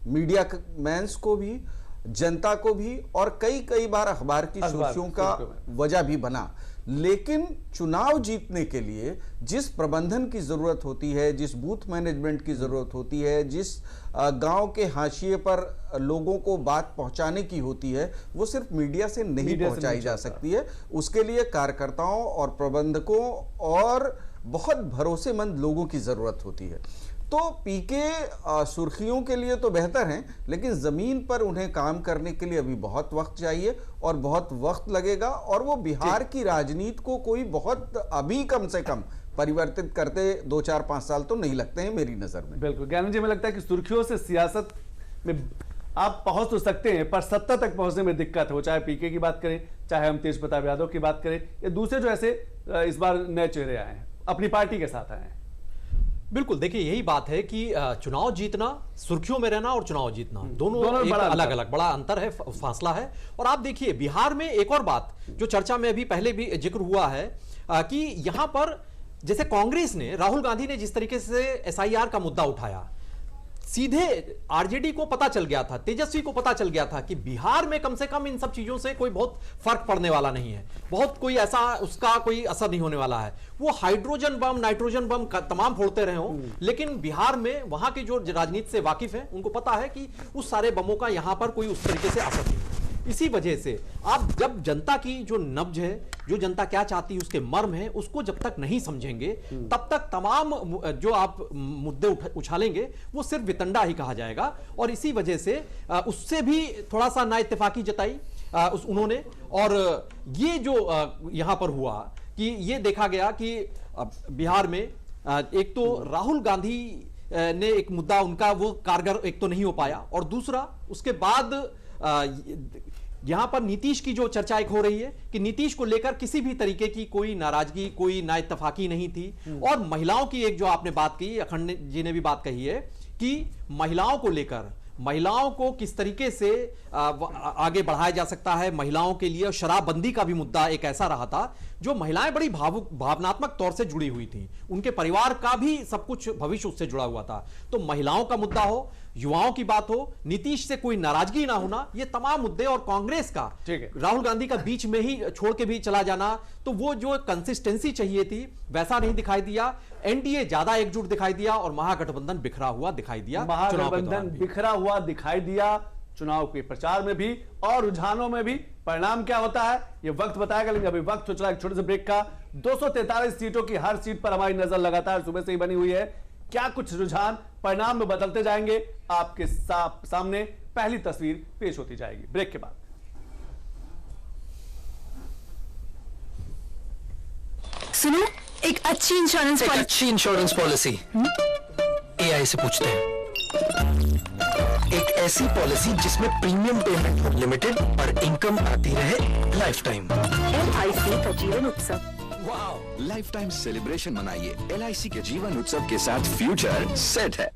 मीडिया मैंस को भी, जनता को भी और कई बार अखबार की सुर्खियों का वजह भी बना। लेकिन चुनाव जीतने के लिए जिस प्रबंधन की जरूरत होती है, जिस बूथ मैनेजमेंट की जरूरत होती है, जिस गांव के हाशिए पर लोगों को बात पहुंचाने की होती है, वो सिर्फ मीडिया से नहीं पहुंचाई जा सकती है। उसके लिए कार्यकर्ताओं और प्रबंधकों और बहुत भरोसेमंद लोगों की जरूरत होती है। तो पीके सुर्खियों के लिए तो बेहतर हैं, लेकिन ज़मीन पर उन्हें काम करने के लिए अभी बहुत वक्त चाहिए और बहुत वक्त लगेगा और वो बिहार की राजनीति को कोई बहुत अभी कम से कम परिवर्तित करते 2, 4, 5 साल तो नहीं लगते हैं मेरी नज़र में। बिल्कुल ज्ञानंद जी, मुझे लगता है कि सुर्खियों से सियासत में आप पहुंच तो सकते हैं पर सत्ता तक पहुंचने में दिक्कत हो, चाहे पीके की बात करें, चाहे हम तेज प्रताप यादव की बात करें या दूसरे जो ऐसे इस बार नए चेहरे आए हैं, अपनी पार्टी के साथ आए हैं। बिल्कुल, देखिए यही बात है कि चुनाव जीतना, सुर्खियों में रहना और चुनाव जीतना दोनों अलग अलग बड़ा अंतर है, फासला है। और आप देखिए बिहार में एक और बात जो चर्चा में अभी पहले भी जिक्र हुआ है कि यहां पर जैसे कांग्रेस ने, राहुल गांधी ने जिस तरीके से एसआईआर का मुद्दा उठाया, सीधे आरजेडी को पता चल गया था, तेजस्वी को पता चल गया था कि बिहार में कम से कम इन सब चीजों से कोई बहुत फर्क पड़ने वाला नहीं है, बहुत कोई ऐसा उसका कोई असर नहीं होने वाला है। वो हाइड्रोजन बम, नाइट्रोजन बम तमाम फोड़ते रहे हो, लेकिन बिहार में वहां के जो राजनीति से वाकिफ है उनको पता है कि उस सारे बमों का यहां पर कोई उस तरीके से असर नहीं है। इसी वजह से आप जब जनता की जो नब्ज है, जो जनता क्या चाहती है, उसके मर्म है, उसको जब तक नहीं समझेंगे तब तक तमाम जो आप मुद्दे उछालेंगे वो सिर्फ वितंडा ही कहा जाएगा। और इसी वजह से उससे भी थोड़ा सा ना इत्तेफाकी जताई उन्होंने। और ये जो यहां पर हुआ कि ये देखा गया कि बिहार में एक तो राहुल गांधी ने एक मुद्दा उनका वो कारगर एक तो नहीं हो पाया, और दूसरा उसके बाद यहां पर नीतीश की जो चर्चा एक हो रही है कि नीतीश को लेकर किसी भी तरीके की कोई नाराजगी, कोई नाइत्तेफाकी नहीं थी। और महिलाओं की एक जो आपने बात की, अखंड जी ने भी बात कही है कि महिलाओं को लेकर, महिलाओं को किस तरीके से आगे बढ़ाया जा सकता है, महिलाओं के लिए शराबबंदी का भी मुद्दा एक ऐसा रहा था जो महिलाएं बड़ी भावनात्मक तौर से जुड़ी हुई थी, उनके परिवार का भी सब कुछ भविष्य उससे जुड़ा हुआ था। तो महिलाओं का मुद्दा हो, युवाओं की बात हो, नीतीश से कोई नाराजगी ना होना, ये तमाम मुद्दे, और कांग्रेस का राहुल गांधी का बीच में ही छोड़ के भी चला जाना, तो वो जो कंसिस्टेंसी चाहिए थी वैसा नहीं दिखाई दिया। एनडीए ज्यादा एकजुट दिखाई दिया और महागठबंधन बिखरा हुआ दिखाई दिया, महागठबंधन बिखरा हुआ दिखाई दिया चुनाव के प्रचार में भी और रुझानों में भी। परिणाम क्या होता है ये वक्त बताएगा, लेकिन अभी वक्त हो चला एक छोटे से ब्रेक का। 243 सीटों की हर सीट पर हमारी नजर लगातार सुबह से ही बनी हुई है। क्या कुछ रुझान परिणाम में बदलते जाएंगे, आपके सामने पहली तस्वीर पेश होती जाएगी ब्रेक के बाद। सुनो, एक अच्छी इंश्योरेंस पॉलिसी एआई से पूछते हैं। एक ऐसी पॉलिसी जिसमें प्रीमियम पेमेंट हो लिमिटेड और इनकम आती रहे लाइफ टाइम। LIC का Jeevan Utsav. Wow, lifetime celebration मनाइए LIC के जीवन उत्सव के साथ, फ्यूचर सेट है।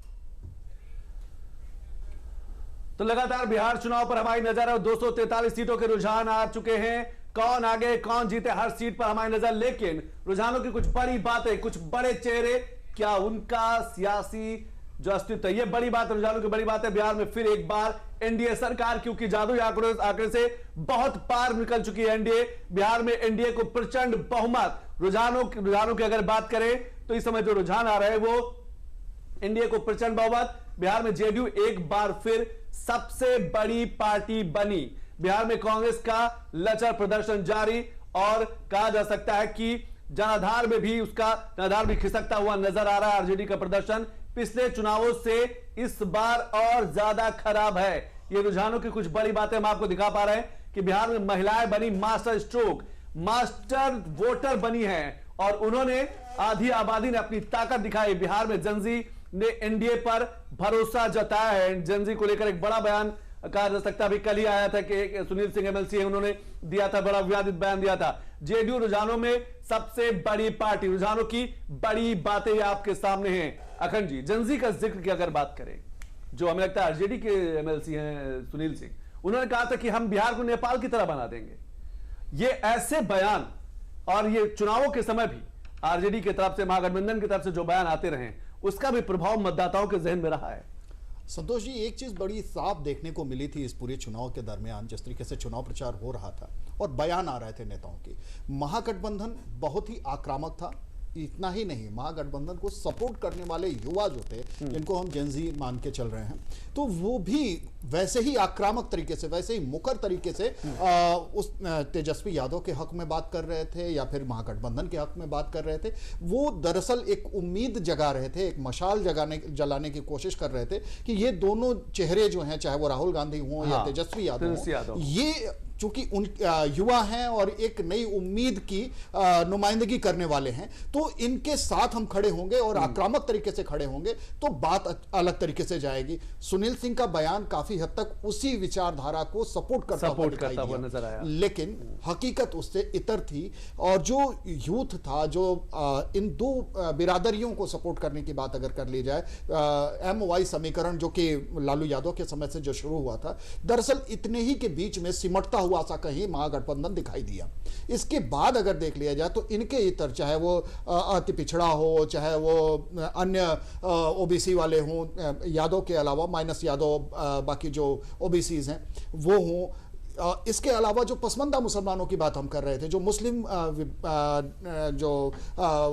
तो लगातार बिहार चुनाव पर हमारी नजर है। 243 सीटों के रुझान आ चुके हैं। कौन आगे कौन जीते हर सीट पर हमारी नजर, लेकिन रुझानों की कुछ बड़ी बातें, कुछ बड़े चेहरे, क्या उनका सियासी जो अस्तित्व, ये बड़ी बात, रुझानों की बड़ी बात है। बिहार में फिर एक बार एनडीए सरकार, क्योंकि जादुई आंकड़े से बहुत पार निकल चुकी है एनडीए। बिहार में एनडीए को प्रचंड बहुमत। रुझानों की अगर बात करें तो इस समय जो रुझान आ रहे हैं वो एनडीए को प्रचंड बहुमत। बिहार में जेडीयू एक बार फिर सबसे बड़ी पार्टी बनी। बिहार में कांग्रेस का लचर प्रदर्शन जारी, और कहा जा सकता है कि जनाधार में भी उसका जनाधार भी खिसकता हुआ नजर आ रहा है। आरजेडी का प्रदर्शन पिछले चुनावों से इस बार और ज्यादा खराब है। ये रुझानों की कुछ बड़ी बातें हम आपको दिखा पा रहे हैं कि बिहार में महिलाएं बनी मास्टर स्ट्रोक, मास्टर वोटर बनी हैं, और उन्होंने आधी आबादी ने अपनी ताकत दिखाई। बिहार में जनजी ने एनडीए पर भरोसा जताया है। जनजी को लेकर एक बड़ा बयान कहा जा सकता है, अभी कल ही आया था कि सुनील सिंह एमएलसी है, उन्होंने दिया था, बड़ा विवादित बयान दिया था। जेडीयू रुझानों में सबसे बड़ी पार्टी, रुझानों की बड़ी बातें आपके सामने हैं। अखंड जी, जनजी का जिक्र की अगर बात करें, जो हमें लगता है आरजेडी के एमएलसी हैं सुनील सिंह, उन्होंने कहा था कि हम बिहार को नेपाल की तरह बना देंगे। ये ऐसे बयान, और ये चुनावों के समय भी आरजेडी की तरफ से, महागठबंधन की तरफ से जो बयान आते रहे, उसका भी प्रभाव मतदाताओं के जहन में रहा है। संतोष जी, एक चीज बड़ी साफ देखने को मिली थी इस पूरे चुनाव के दरमियान, जिस तरीके से चुनाव प्रचार हो रहा था और बयान आ रहे थे नेताओं के, महागठबंधन बहुत ही आक्रामक था। इतना ही नहीं, महागठबंधन को सपोर्ट करने वाले युवा जो थे, जिनको हम जेनजी मान के चल रहे हैं, तो वो भी वैसे ही आक्रामक तरीके से, वैसे ही मुकर तरीके से उस तेजस्वी यादव के हक में बात कर रहे थे या फिर महागठबंधन के हक में बात कर रहे थे। वो दरअसल एक उम्मीद जगा रहे थे, एक मशाल जलाने की कोशिश कर रहे थे कि ये दोनों चेहरे जो हैं, चाहे वो राहुल गांधी हों या तेजस्वी यादव, ये चूंकि उन युवा हैं और एक नई उम्मीद की नुमाइंदगी करने वाले हैं, तो जो इनके साथ हम खड़े होंगे और आक्रामक तरीके से खड़े होंगे तो बात अलग तरीके से जाएगी। सुनील सिंह का बयान काफी हद तक उसी विचारधारा को सपोर्ट करता हुआ नजर आया, लेकिन हकीकत उससे इतर थी। और जो यूथ था, जो इन दो बिरादरियों को सपोर्ट करने की बात अगर कर ली जाए, MOI समीकरण जो कि लालू यादव के समय से जो शुरू हुआ था, दरअसल इतने ही के बीच में सिमटता हुआ सा कहीं महागठबंधन दिखाई दिया। इसके बाद अगर देख लिया जाए तो इनके इतर, चाहे वो अति पिछड़ा हो, चाहे वो अन्य OBC वाले हों, यादव के अलावा माइनस यादव, बाकी जो OBCs हैं वो हों, इसके अलावा जो पसमानदा मुसलमानों की बात हम कर रहे थे, जो मुस्लिम जो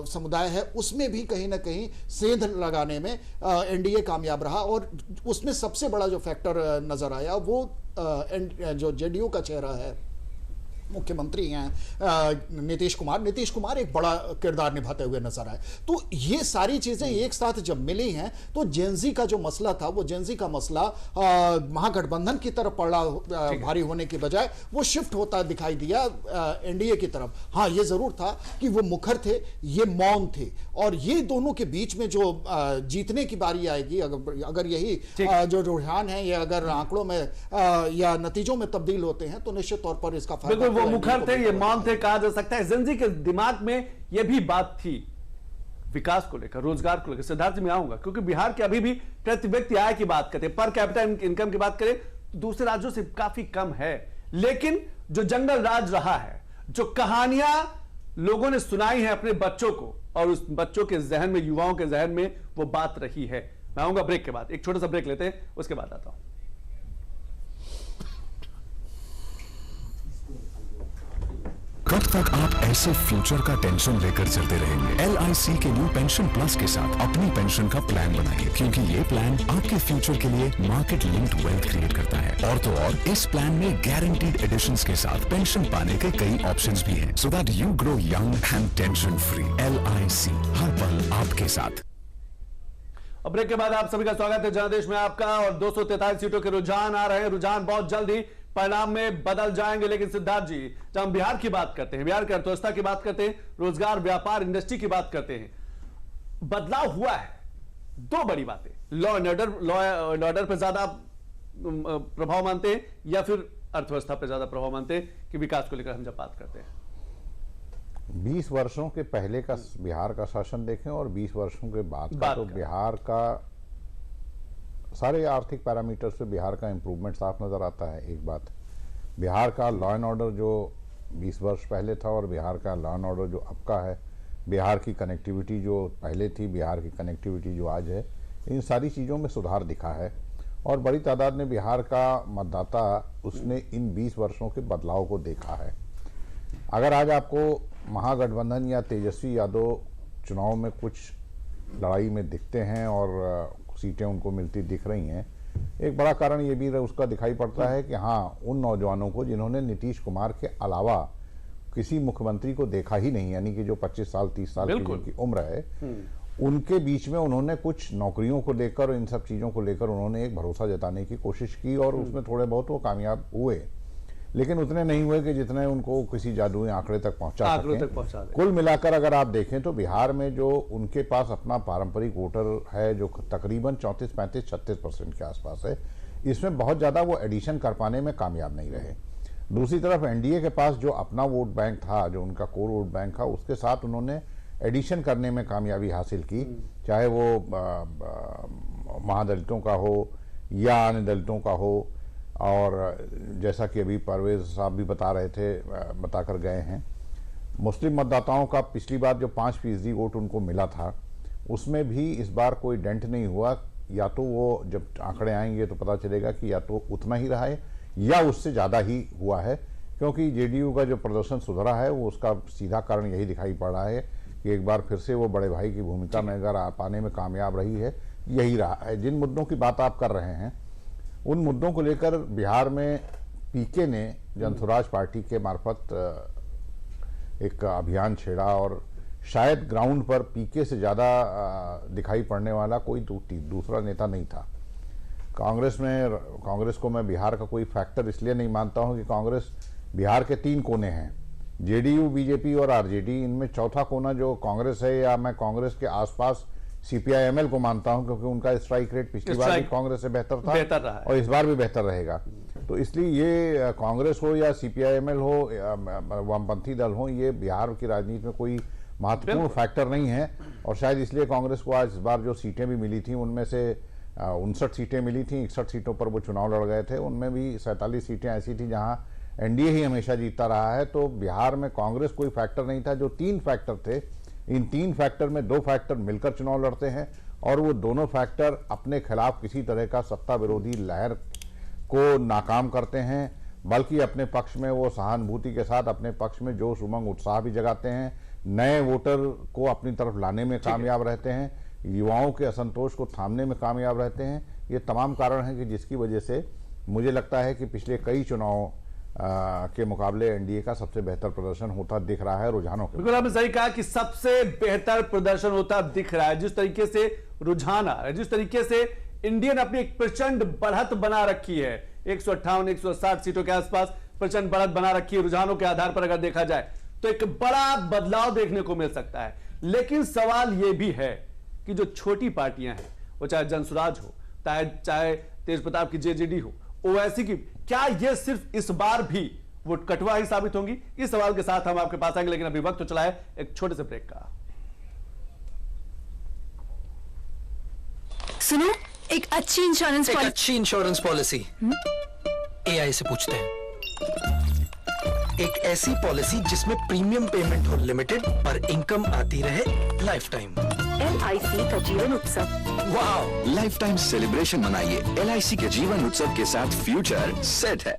समुदाय है, उसमें भी कहीं ना कहीं सेंध लगाने में NDA कामयाब रहा। और उसमें सबसे बड़ा जो फैक्टर नजर आया वो जो JDU का चेहरा है, मुख्यमंत्री हैं नीतीश कुमार एक बड़ा किरदार निभाते हुए नजर आए। तो ये सारी चीजें एक साथ जब मिली हैं तो जेनजी का जो मसला था, वो जेनजी का मसला महागठबंधन की तरफ पड़ा भारी होने की बजाय वो शिफ्ट होता दिखाई दिया NDA की तरफ। हाँ, ये जरूर था कि वो मुखर थे, ये मौन थे, और ये दोनों के बीच में जो जीतने की बारी आएगी, अगर यही जो रुझान है ये अगर आंकड़ों में या नतीजों में तब्दील होते हैं तो निश्चित तौर पर इसका फायदा। वो मुखर थे, ये मौन थे, कहा जा सकता है। जेनजी के दिमाग में ये भी बात थी विकास को लेकर, रोजगार को लेकर। सिद्धार्थ जी मैं आऊंगा, क्योंकि बिहार के अभी भी प्रति व्यक्ति आय की बात करते हैं, पर कैपिटा इनकम की बात करें दूसरे राज्यों से काफी कम है। लेकिन जो जंगल राज रहा है, जो कहानियां लोगों ने सुनाई है अपने बच्चों को, और उस बच्चों के जहन में, युवाओं के जहन में वो बात रही है। मैं आऊंगा ब्रेक के बाद, एक छोटा सा ब्रेक लेते हैं, उसके बाद आता हूं। कब तक आप ऐसे फ्यूचर का टेंशन लेकर चलते रहेंगे? LIC के न्यू पेंशन प्लस के साथ अपनी पेंशन का प्लान बनाइए, क्योंकि ये प्लान आपके फ्यूचर के लिए मार्केट लिंक्ड वेल्थ क्रिएट करता है। और तो और इस प्लान में गारंटीड एडिशंस के साथ पेंशन पाने के कई ऑप्शंस भी हैं, so that you grow young and tension free. LIC, हर पल आपके साथ। और ब्रेक के बाद आप सभी का स्वागत है जनादेश में आपका। और 243 सीटों के रुझान आ रहे हैं, रुझान बहुत जल्द ही परिणाम में बदल जाएंगे। लेकिन सिद्धार्थ जी, जब हम बिहार की बात करते हैं, बिहार की अर्थव्यवस्था की बात करते हैं, रोजगार, व्यापार, इंडस्ट्री की बात करते हैं, बदलाव हुआ है। दो बड़ी बातें, लॉ एंड ऑर्डर पर ज्यादा प्रभाव मानते हैं या फिर अर्थव्यवस्था पर ज्यादा प्रभाव मानते हैं कि विकास को लेकर हम जब बात करते हैं? 20 वर्षों के पहले का बिहार का शासन देखें और 20 वर्षों के बाद का, तो बिहार का सारे आर्थिक पैरामीटर्स पे बिहार का इंप्रूवमेंट साफ नज़र आता है। एक बात, बिहार का लॉ एंड ऑर्डर जो 20 वर्ष पहले था और बिहार का लॉ एंड ऑर्डर जो अब का है, बिहार की कनेक्टिविटी जो पहले थी, बिहार की कनेक्टिविटी जो आज है, इन सारी चीज़ों में सुधार दिखा है। और बड़ी तादाद में बिहार का मतदाता उसने इन 20 वर्षों के बदलाव को देखा है। अगर आज आपको महागठबंधन या तेजस्वी यादव चुनाव में कुछ लड़ाई में दिखते हैं और सीटें उनको मिलती दिख रही हैं, एक बड़ा कारण ये भी उसका दिखाई पड़ता है कि हाँ, उन नौजवानों को जिन्होंने नीतीश कुमार के अलावा किसी मुख्यमंत्री को देखा ही नहीं, यानी कि जो 25 साल 30 साल की जिनकी उम्र है, उनके बीच में उन्होंने कुछ नौकरियों को लेकर, इन सब चीज़ों को लेकर उन्होंने एक भरोसा जताने की कोशिश की और उसमें थोड़े बहुत वो कामयाब हुए, लेकिन उतने नहीं हुए कि जितने उनको किसी जादुई आंकड़े तक पहुंचा सकें। कुल मिलाकर अगर आप देखें तो बिहार में जो उनके पास अपना पारंपरिक वोटर है, जो तकरीबन 34, 35, 36% के आसपास है, इसमें बहुत ज़्यादा वो एडिशन कर पाने में कामयाब नहीं रहे। दूसरी तरफ NDA के पास जो अपना वोट बैंक था, जो उनका कोर वोट बैंक था, उसके साथ उन्होंने एडिशन करने में कामयाबी हासिल की, चाहे वो महादलितों का हो या अन्य दलितों का हो। और जैसा कि अभी परवेज साहब भी बताकर गए हैं, मुस्लिम मतदाताओं का पिछली बार जो 5% वोट उनको मिला था, उसमें भी इस बार कोई डेंट नहीं हुआ। या तो वो जब आंकड़े आएंगे तो पता चलेगा कि या तो उतना ही रहा है या उससे ज़्यादा ही हुआ है, क्योंकि JDU का जो प्रदर्शन सुधरा है वो उसका सीधा कारण यही दिखाई पड़ रहा है कि एक बार फिर से वो बड़े भाई की भूमिका में अगर पाने में कामयाब रही है, यही रहा है। जिन मुद्दों की बात आप कर रहे हैं, उन मुद्दों को लेकर बिहार में PK ने जनसुराज पार्टी के मार्फत एक अभियान छेड़ा और शायद ग्राउंड पर PK से ज़्यादा दिखाई पड़ने वाला कोई दूसरा नेता नहीं था। कांग्रेस को मैं बिहार का कोई फैक्टर इसलिए नहीं मानता हूं कि कांग्रेस बिहार के 3 कोने हैं, जेडीयू, बीजेपी और आरजेडी, इनमें चौथा कोना जो कांग्रेस है, या मैं कांग्रेस के आसपास सीपीआई-एमएल को मानता हूं, क्योंकि उनका स्ट्राइक रेट पिछली बार भी कांग्रेस से बेहतर था और इस बार भी बेहतर रहेगा। तो इसलिए ये कांग्रेस हो या सीपीआई-एमएल हो, वामपंथी दल हो, ये बिहार की राजनीति में कोई महत्वपूर्ण फैक्टर नहीं है। और शायद इसलिए कांग्रेस को आज इस बार जो सीटें भी मिली थी, उनमें से 59 सीटें मिली थी, 61 सीटों पर वो चुनाव लड़ गए थे। उनमें भी 47 सीटें ऐसी थी जहां एनडीए ही हमेशा जीतता रहा है। तो बिहार में कांग्रेस कोई फैक्टर नहीं था। जो 3 फैक्टर थे, इन 3 फैक्टर में 2 फैक्टर मिलकर चुनाव लड़ते हैं और वो दोनों फैक्टर अपने खिलाफ किसी तरह का सत्ता विरोधी लहर को नाकाम करते हैं, बल्कि अपने पक्ष में वो सहानुभूति के साथ अपने पक्ष में जोश, उमंग, उत्साह भी जगाते हैं, नए वोटर को अपनी तरफ लाने में कामयाब रहते हैं, युवाओं के असंतोष को थामने में कामयाब रहते हैं। ये तमाम कारण हैं कि जिसकी वजह से मुझे लगता है कि पिछले कई चुनाव के मुकाबले एनडीए का सबसे बेहतर प्रदर्शन होता दिख रहा है रुझानों के। बिल्कुल आपने सही कहा कि सबसे बेहतर प्रदर्शन होता दिख रहा है। जिस तरीके से रुझान आ रहा है, जिस तरीके से इंडियन अपनी एक प्रचंड बढ़त बना रखी है, 158, 160 सीटों के आसपास प्रचंड बढ़त बना रखी है रुझानों के आधार पर अगर देखा जाए तो एक बड़ा बदलाव देखने को मिल सकता है। लेकिन सवाल यह भी है कि जो छोटी पार्टियां हैं, वो चाहे जनसुराज हो, चाहे तेज प्रताप की जेजेडी हो, ओवैसी की, क्या ये सिर्फ इस बार भी वो कटवा ही साबित होंगी? इस सवाल के साथ हम आपके पास आएंगे, लेकिन अभी वक्त तो चला है एक छोटे से ब्रेक का। सुनो, एक अच्छी इंश्योरेंस पॉलिसी एआई से पूछते हैं। एक ऐसी पॉलिसी जिसमें प्रीमियम पेमेंट हो लिमिटेड पर इनकम आती रहे लाइफ टाइम। LIC का जीवन उत्सव। वाह, लाइफ टाइम सेलिब्रेशन मनाइए LIC के जीवन उत्सव के साथ। फ्यूचर सेट है।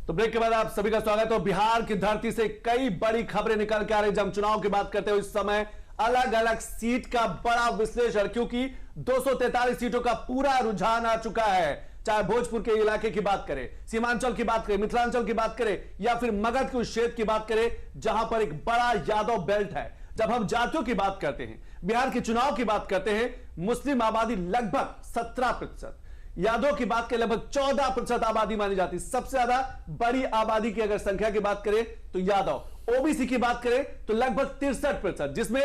तो ब्रेक के बाद आप सभी का स्वागत है। बिहार की धरती से कई बड़ी खबरें निकल के आ रही। जब हम चुनाव की बात करते हैं इस समय अलग अलग सीट का बड़ा विश्लेषण, क्योंकि 243 सीटों का पूरा रुझान आ चुका है। चाहे भोजपुर के इलाके की बात करें, सीमांचल की बात करें, मिथिलांचल की बात करें, या फिर मगध के उस क्षेत्र की बात करें जहां पर एक बड़ा यादव बेल्ट है। जब हम जातियों की बात करते हैं, बिहार के चुनाव की बात करते हैं, मुस्लिम आबादी लगभग 17%, यादव की बात करें लगभग 14% आबादी मानी जाती। सबसे ज्यादा बड़ी आबादी की अगर संख्या की बात करें तो यादव। ओबीसी की बात करें तो लगभग 63%, जिसमें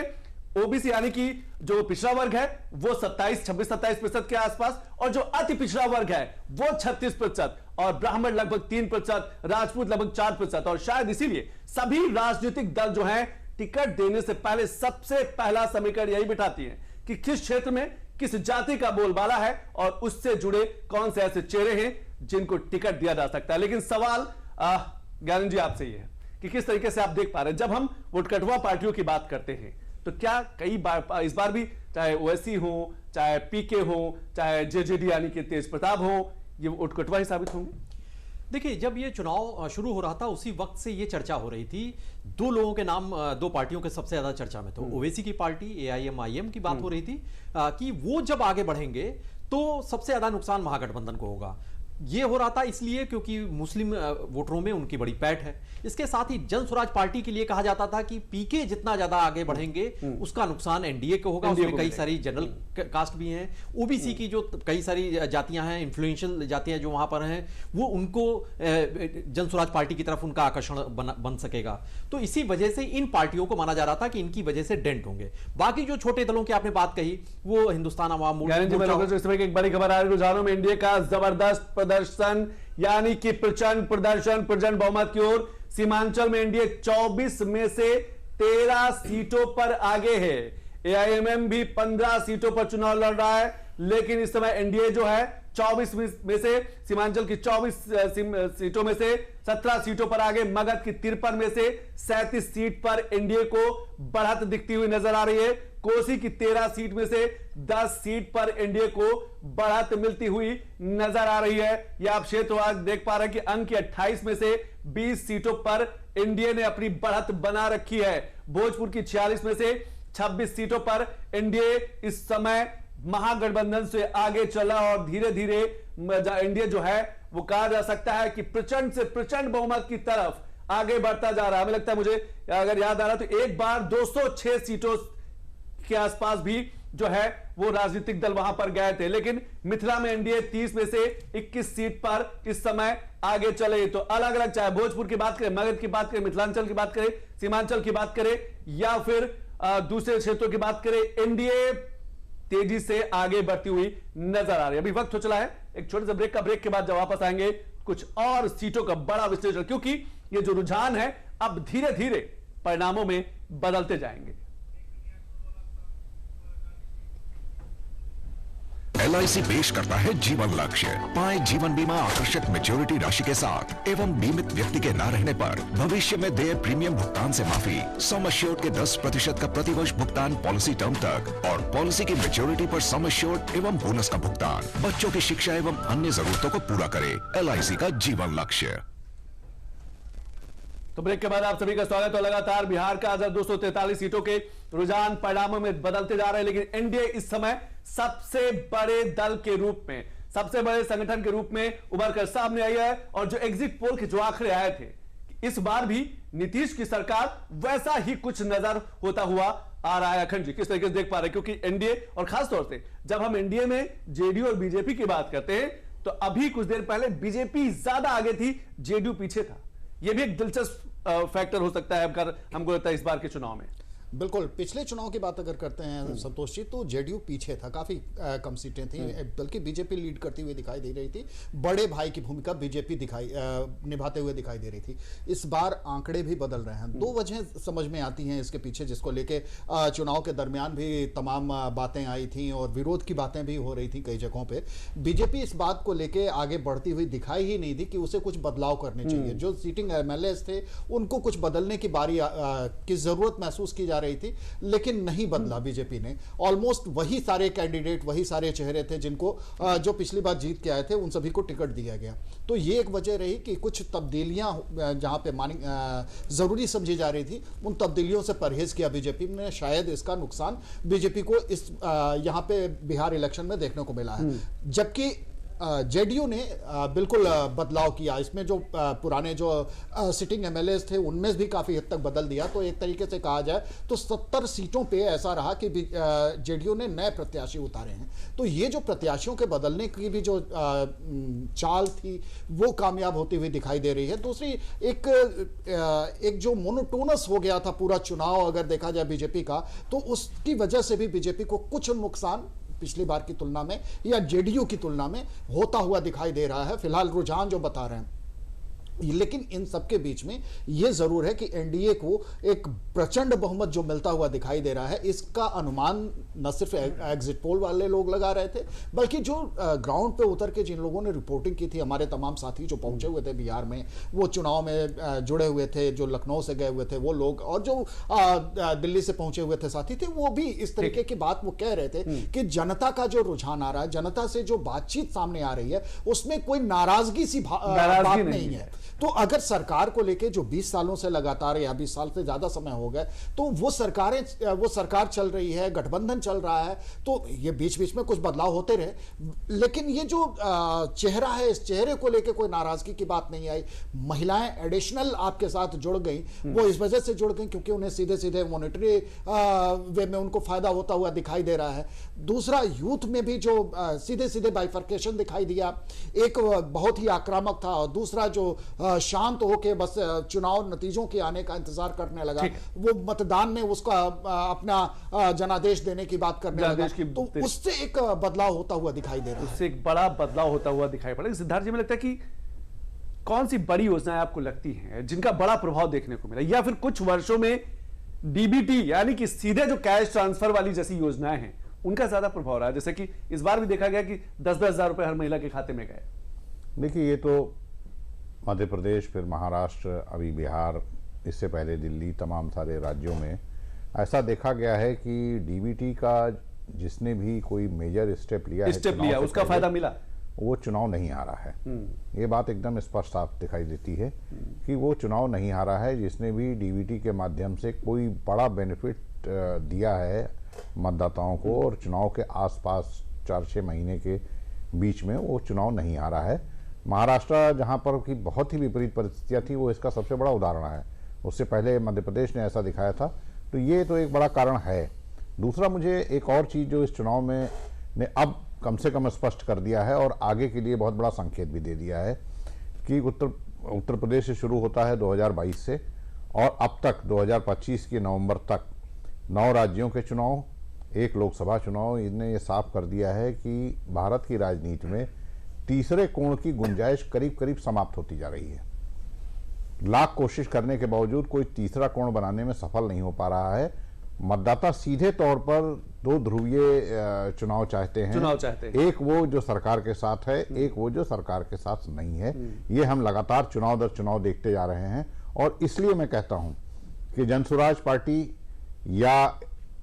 ओबीसी यानी कि जो पिछड़ा वर्ग है वो 26-27% के आसपास, और जो अति पिछड़ा वर्ग है वो 36%, और ब्राह्मण लगभग 3%, राजपूत लगभग 4%। और शायद इसीलिए सभी राजनीतिक दल जो हैं टिकट देने से पहले सबसे पहला समीकरण यही बिठाती हैं कि किस क्षेत्र में किस जाति का बोलबाला है और उससे जुड़े कौन से ऐसे चेहरे हैं जिनको टिकट दिया जा सकता है। लेकिन सवाल ज्ञानंद जी आपसे ये है कि किस तरीके से आप देख पा रहे हैं, जब हम वोटकटवा पार्टियों की बात करते हैं तो क्या कई बार इस बार भी चाहे ओवैसी हो, चाहे पीके हो, चाहे जेजेडी यानी कि तेज प्रताप हो, ये वोटकटवा ही साबित होंगे? देखिए, जब ये चुनाव शुरू हो रहा था उसी वक्त से ये चर्चा हो रही थी। 2 लोगों के नाम 2 पार्टियों के सबसे ज्यादा चर्चा में थे। ओवैसी की पार्टी AIMIM की बात हो रही थी कि वो जब आगे बढ़ेंगे तो सबसे ज्यादा नुकसान महागठबंधन को होगा। ये हो रहा था इसलिए क्योंकि मुस्लिम वोटरों में उनकी बड़ी पैठ है। इसके साथ ही जन स्वराज पार्टी के लिए कहा जाता था कि पीके जितना ज्यादा आगे बढ़ेंगे उसका नुकसान एनडीए को होगा। उसमें कई सारी जनरल कास्ट भी हैं, ओबीसी की जो कई सारी जातियां हैं, इन्फ्लुएंशियल जातियां जो वहां पर हैं, वो उनको जन स्वराज पार्टी की तरफ उनका आकर्षण बन सकेगा। तो इसी वजह से इन पार्टियों को माना जा रहा था कि इनकी वजह से डेंट होंगे। बाकी जो छोटे दलों की आपने बात कही वो हिंदुस्तान अवाम मोर्चा। इस समय की एक बड़ी खबर आ रही है, रुझानों में एनडीए का जबरदस्त प्रदर्शन, यानी कि प्रचंड प्रदर्शन, प्रचंड बहुमत की ओर। सीमांचल में एनडीए 24 में से 13 सीटों पर आगे है। एआईएमएम भी 15 सीटों पर चुनाव लड़ रहा है, लेकिन इस समय एनडीए जो है 24 में से सीमांचल की 24 सीटों में से 17 सीटों पर आगे, मगध की 53 में से 37 सीट पर एनडीए को बढ़त दिखती हुई नजर आ रही है। कोसी की 13 सीट में से 10 सीट पर एनडीए को बढ़त मिलती हुई नजर आ रही है। यह आप क्षेत्रवार देख पा रहे हैं कि अंक की 28 में से 20 सीटों पर एनडीए ने अपनी बढ़त बना रखी है। भोजपुर की 46 में से 26 सीटों पर एनडीए इस समय महागठबंधन से आगे चला और धीरे धीरे एनडीए जो है वो कहा जा सकता है कि प्रचंड से प्रचंड बहुमत की तरफ आगे बढ़ता जा रहा है। हमें लगता है, मुझे अगर याद आ रहा तो एक बार 206 सीटों के आसपास भी जो है वो राजनीतिक दल वहां पर गए थे। लेकिन मिथिला में एनडीए 30 में से 21 सीट पर इस समय आगे चले। तो अलग अलग, चाहे भोजपुर की बात करें, मगध की बात करें, मिथिलांचल की बात करें, सीमांचल की बात करें या फिर दूसरे क्षेत्रों की बात करें, एनडीए तेजी से आगे बढ़ती हुई नजर आ रही है। अभी वक्त हो चला है एक छोटे से ब्रेक का। ब्रेक के बाद जब वापस आएंगे कुछ और सीटों का बड़ा विश्लेषण, क्योंकि ये जो रुझान है अब धीरे धीरे परिणामों में बदलते जाएंगे। LIC पेश करता है जीवन लक्ष्य। पाए जीवन बीमा आकर्षक मैच्योरिटी राशि के साथ एवं बीमित व्यक्ति के न रहने पर भविष्य में देय प्रीमियम भुगतान से माफी, सम एश्योर्ड के 10% का प्रतिवर्ष भुगतान पॉलिसी टर्म तक और पॉलिसी की मैच्योरिटी पर सम एश्योर्ड एवं बोनस का भुगतान। बच्चों की शिक्षा एवं अन्य जरूरतों को पूरा करे। LIC का जीवन लक्ष्य। तो ब्रेक के बाद आप सभी का स्वागत है। लगातार बिहार का 243 सीटों के रुझान परिणामों में बदलते जा रहे हैं, लेकिन एनडीए इस समय सबसे बड़े दल के रूप में, सबसे बड़े संगठन के रूप में उभर कर सामने आई है। और जो एग्जिट पोल के जो आंकड़े आए थे, इस बार भी नीतीश की सरकार वैसा ही कुछ नजर होता हुआ आ रहा है। अखंड जी किस तरीके से देख पा रहे हैं, क्योंकि एनडीए और खासतौर से जब हम एनडीए में जेडीयू और बीजेपी की बात करते हैं तो अभी कुछ देर पहले बीजेपी ज्यादा आगे थी, जेडीयू पीछे था। यह भी एक दिलचस्प फैक्टर हो सकता है अगर हमको लगता है इस बार के चुनाव में। बिल्कुल, पिछले चुनाव की बात अगर करते हैं संतोष जी, तो जेडीयू पीछे था, काफी कम सीटें थी, बल्कि बीजेपी लीड करती हुई दिखाई दे रही थी। बड़े भाई की भूमिका बीजेपी निभाते हुए दिखाई दे रही थी। इस बार आंकड़े भी बदल रहे हैं। दो वजह समझ में आती हैं इसके पीछे, जिसको लेके चुनाव के दरमियान भी तमाम बातें आई थी और विरोध की बातें भी हो रही थी कई जगहों पर। बीजेपी इस बात को लेके आगे बढ़ती हुई दिखाई ही नहीं दी कि उसे कुछ बदलाव करने चाहिए। जो सीटिंग एमएलएस थे उनको कुछ बदलने की बारी की जरूरत महसूस की रही थी, लेकिन नहीं बदला बीजेपी ने। ऑलमोस्ट वही सारे कैंडिडेट, वही सारे चेहरे थे जिनको जो पिछली बार जीत के आए थे, उन सभी को टिकट दिया गया। तो ये एक वजह रही कि कुछ तब्दीलियां जहां पे जरूरी समझी जा रही थी, उन तब्दीलियों से परहेज किया बीजेपी ने। शायद इसका नुकसान बीजेपी को इस यहां पे बिहार इलेक्शन में देखने को मिला है। जबकि जेडीयू ने बिल्कुल बदलाव किया। इसमें जो पुराने जो सिटिंग एमएलएस थे उनमें भी काफ़ी हद तक बदल दिया। तो एक तरीके से कहा जाए तो 70 सीटों पे ऐसा रहा कि जेडीयू ने नए प्रत्याशी उतारे हैं। तो ये जो प्रत्याशियों के बदलने की भी जो चाल थी वो कामयाब होती हुई दिखाई दे रही है। दूसरी एक जो मोनोटोनस हो गया था पूरा चुनाव अगर देखा जाए बीजेपी का, तो उसकी वजह से भी बीजेपी को कुछ नुकसान पिछली बार की तुलना में या जेडीयू की तुलना में होता हुआ दिखाई दे रहा है, फिलहाल रुझान जो बता रहे हैं। लेकिन इन सबके बीच में यह जरूर है कि एनडीए को एक प्रचंड बहुमत जो मिलता हुआ दिखाई दे रहा है, इसका अनुमान न सिर्फ एग्जिट पोल वाले लोग लगा रहे थे, बल्कि जो ग्राउंड पे उतर के जिन लोगों ने रिपोर्टिंग की थी, हमारे तमाम साथी जो पहुंचे हुए थे बिहार में, वो चुनाव में जुड़े हुए थे, जो लखनऊ से गए हुए थे वो लोग, और जो दिल्ली से पहुंचे हुए थे साथी थे, वो भी इस तरीके की बात वो कह रहे थे कि जनता का जो रुझान आ रहा है, जनता से जो बातचीत सामने आ रही है, उसमें कोई नाराजगी सी बात नहीं है। तो अगर सरकार को लेके जो 20 सालों से लगातार या 20 साल से ज्यादा समय हो गए, तो वो सरकार चल रही है, गठबंधन चल रहा है, तो ये बीच बीच में कुछ बदलाव होते रहे, लेकिन ये जो चेहरा है, इस चेहरे को लेके कोई नाराजगी की बात नहीं आई। महिलाएं एडिशनल आपके साथ जुड़ गई, वो इस वजह से जुड़ गई क्योंकि उन्हें सीधे सीधे मॉनेटरी वे में उनको फायदा होता हुआ दिखाई दे रहा है। दूसरा, यूथ में भी जो सीधे सीधे बाइफर्केशन दिखाई दिया, एक बहुत ही आक्रामक था और दूसरा जो शांत होके बस चुनाव नतीजों के आने का इंतजार करने लगा, वो मतदान में उसका अपना जनादेश देने की बात करने लगा, तो उससे एक बदलाव होता हुआ दिखाई दे रहा है। उससे एक बड़ा बदलाव होता हुआ दिखाई पड़ा। सिद्धार्थ जी, में लगता है कि कौन सी बड़ी योजनाएं आपको लगती हैं जिनका बड़ा प्रभाव देखने को मिला, या फिर कुछ वर्षों में डीबीटी यानी कि सीधे जो कैश ट्रांसफर वाली जैसी योजनाएं हैं उनका ज्यादा प्रभाव रहा है, जैसे कि इस बार भी देखा गया कि 10-10 हजार रुपए हर महिला के खाते में गए? देखिए, ये तो मध्य प्रदेश, फिर महाराष्ट्र, अभी बिहार, इससे पहले दिल्ली, तमाम सारे राज्यों में ऐसा देखा गया है कि डीबीटी का जिसने भी कोई मेजर स्टेप लिया उसका फायदा मिला, वो चुनाव नहीं हारा है। ये बात एकदम स्पष्ट साफ दिखाई देती है कि वो चुनाव नहीं हारा है। जिसने भी डीबीटी के माध्यम से कोई बड़ा बेनिफिट दिया है मतदाताओं को और चुनाव के आसपास 4-6 महीने के बीच में, वो चुनाव नहीं हारा है। महाराष्ट्र, जहां पर की बहुत ही विपरीत परिस्थितियां थी, वो इसका सबसे बड़ा उदाहरण है। उससे पहले मध्य प्रदेश ने ऐसा दिखाया था, तो ये तो एक बड़ा कारण है। दूसरा, मुझे एक और चीज़ जो इस चुनाव में ने अब कम से कम स्पष्ट कर दिया है और आगे के लिए बहुत बड़ा संकेत भी दे दिया है कि उत्तर प्रदेश से शुरू होता है 2022 से और अब तक 2025 के नवंबर तक 9 राज्यों के चुनाव, 1 लोकसभा चुनाव, इन्हें ये साफ कर दिया है कि भारत की राजनीति में तीसरे कोण की गुंजाइश करीब करीब समाप्त होती जा रही है। लाख कोशिश करने के बावजूद कोई तीसरा कोण बनाने में सफल नहीं हो पा रहा है। मतदाता सीधे तौर पर 2 ध्रुवीय चुनाव चाहते हैं। एक वो जो सरकार के साथ है, एक वो जो सरकार के साथ नहीं है। ये हम लगातार चुनाव दर चुनाव देखते जा रहे हैं और इसलिए मैं कहता हूं कि जनसुराज पार्टी या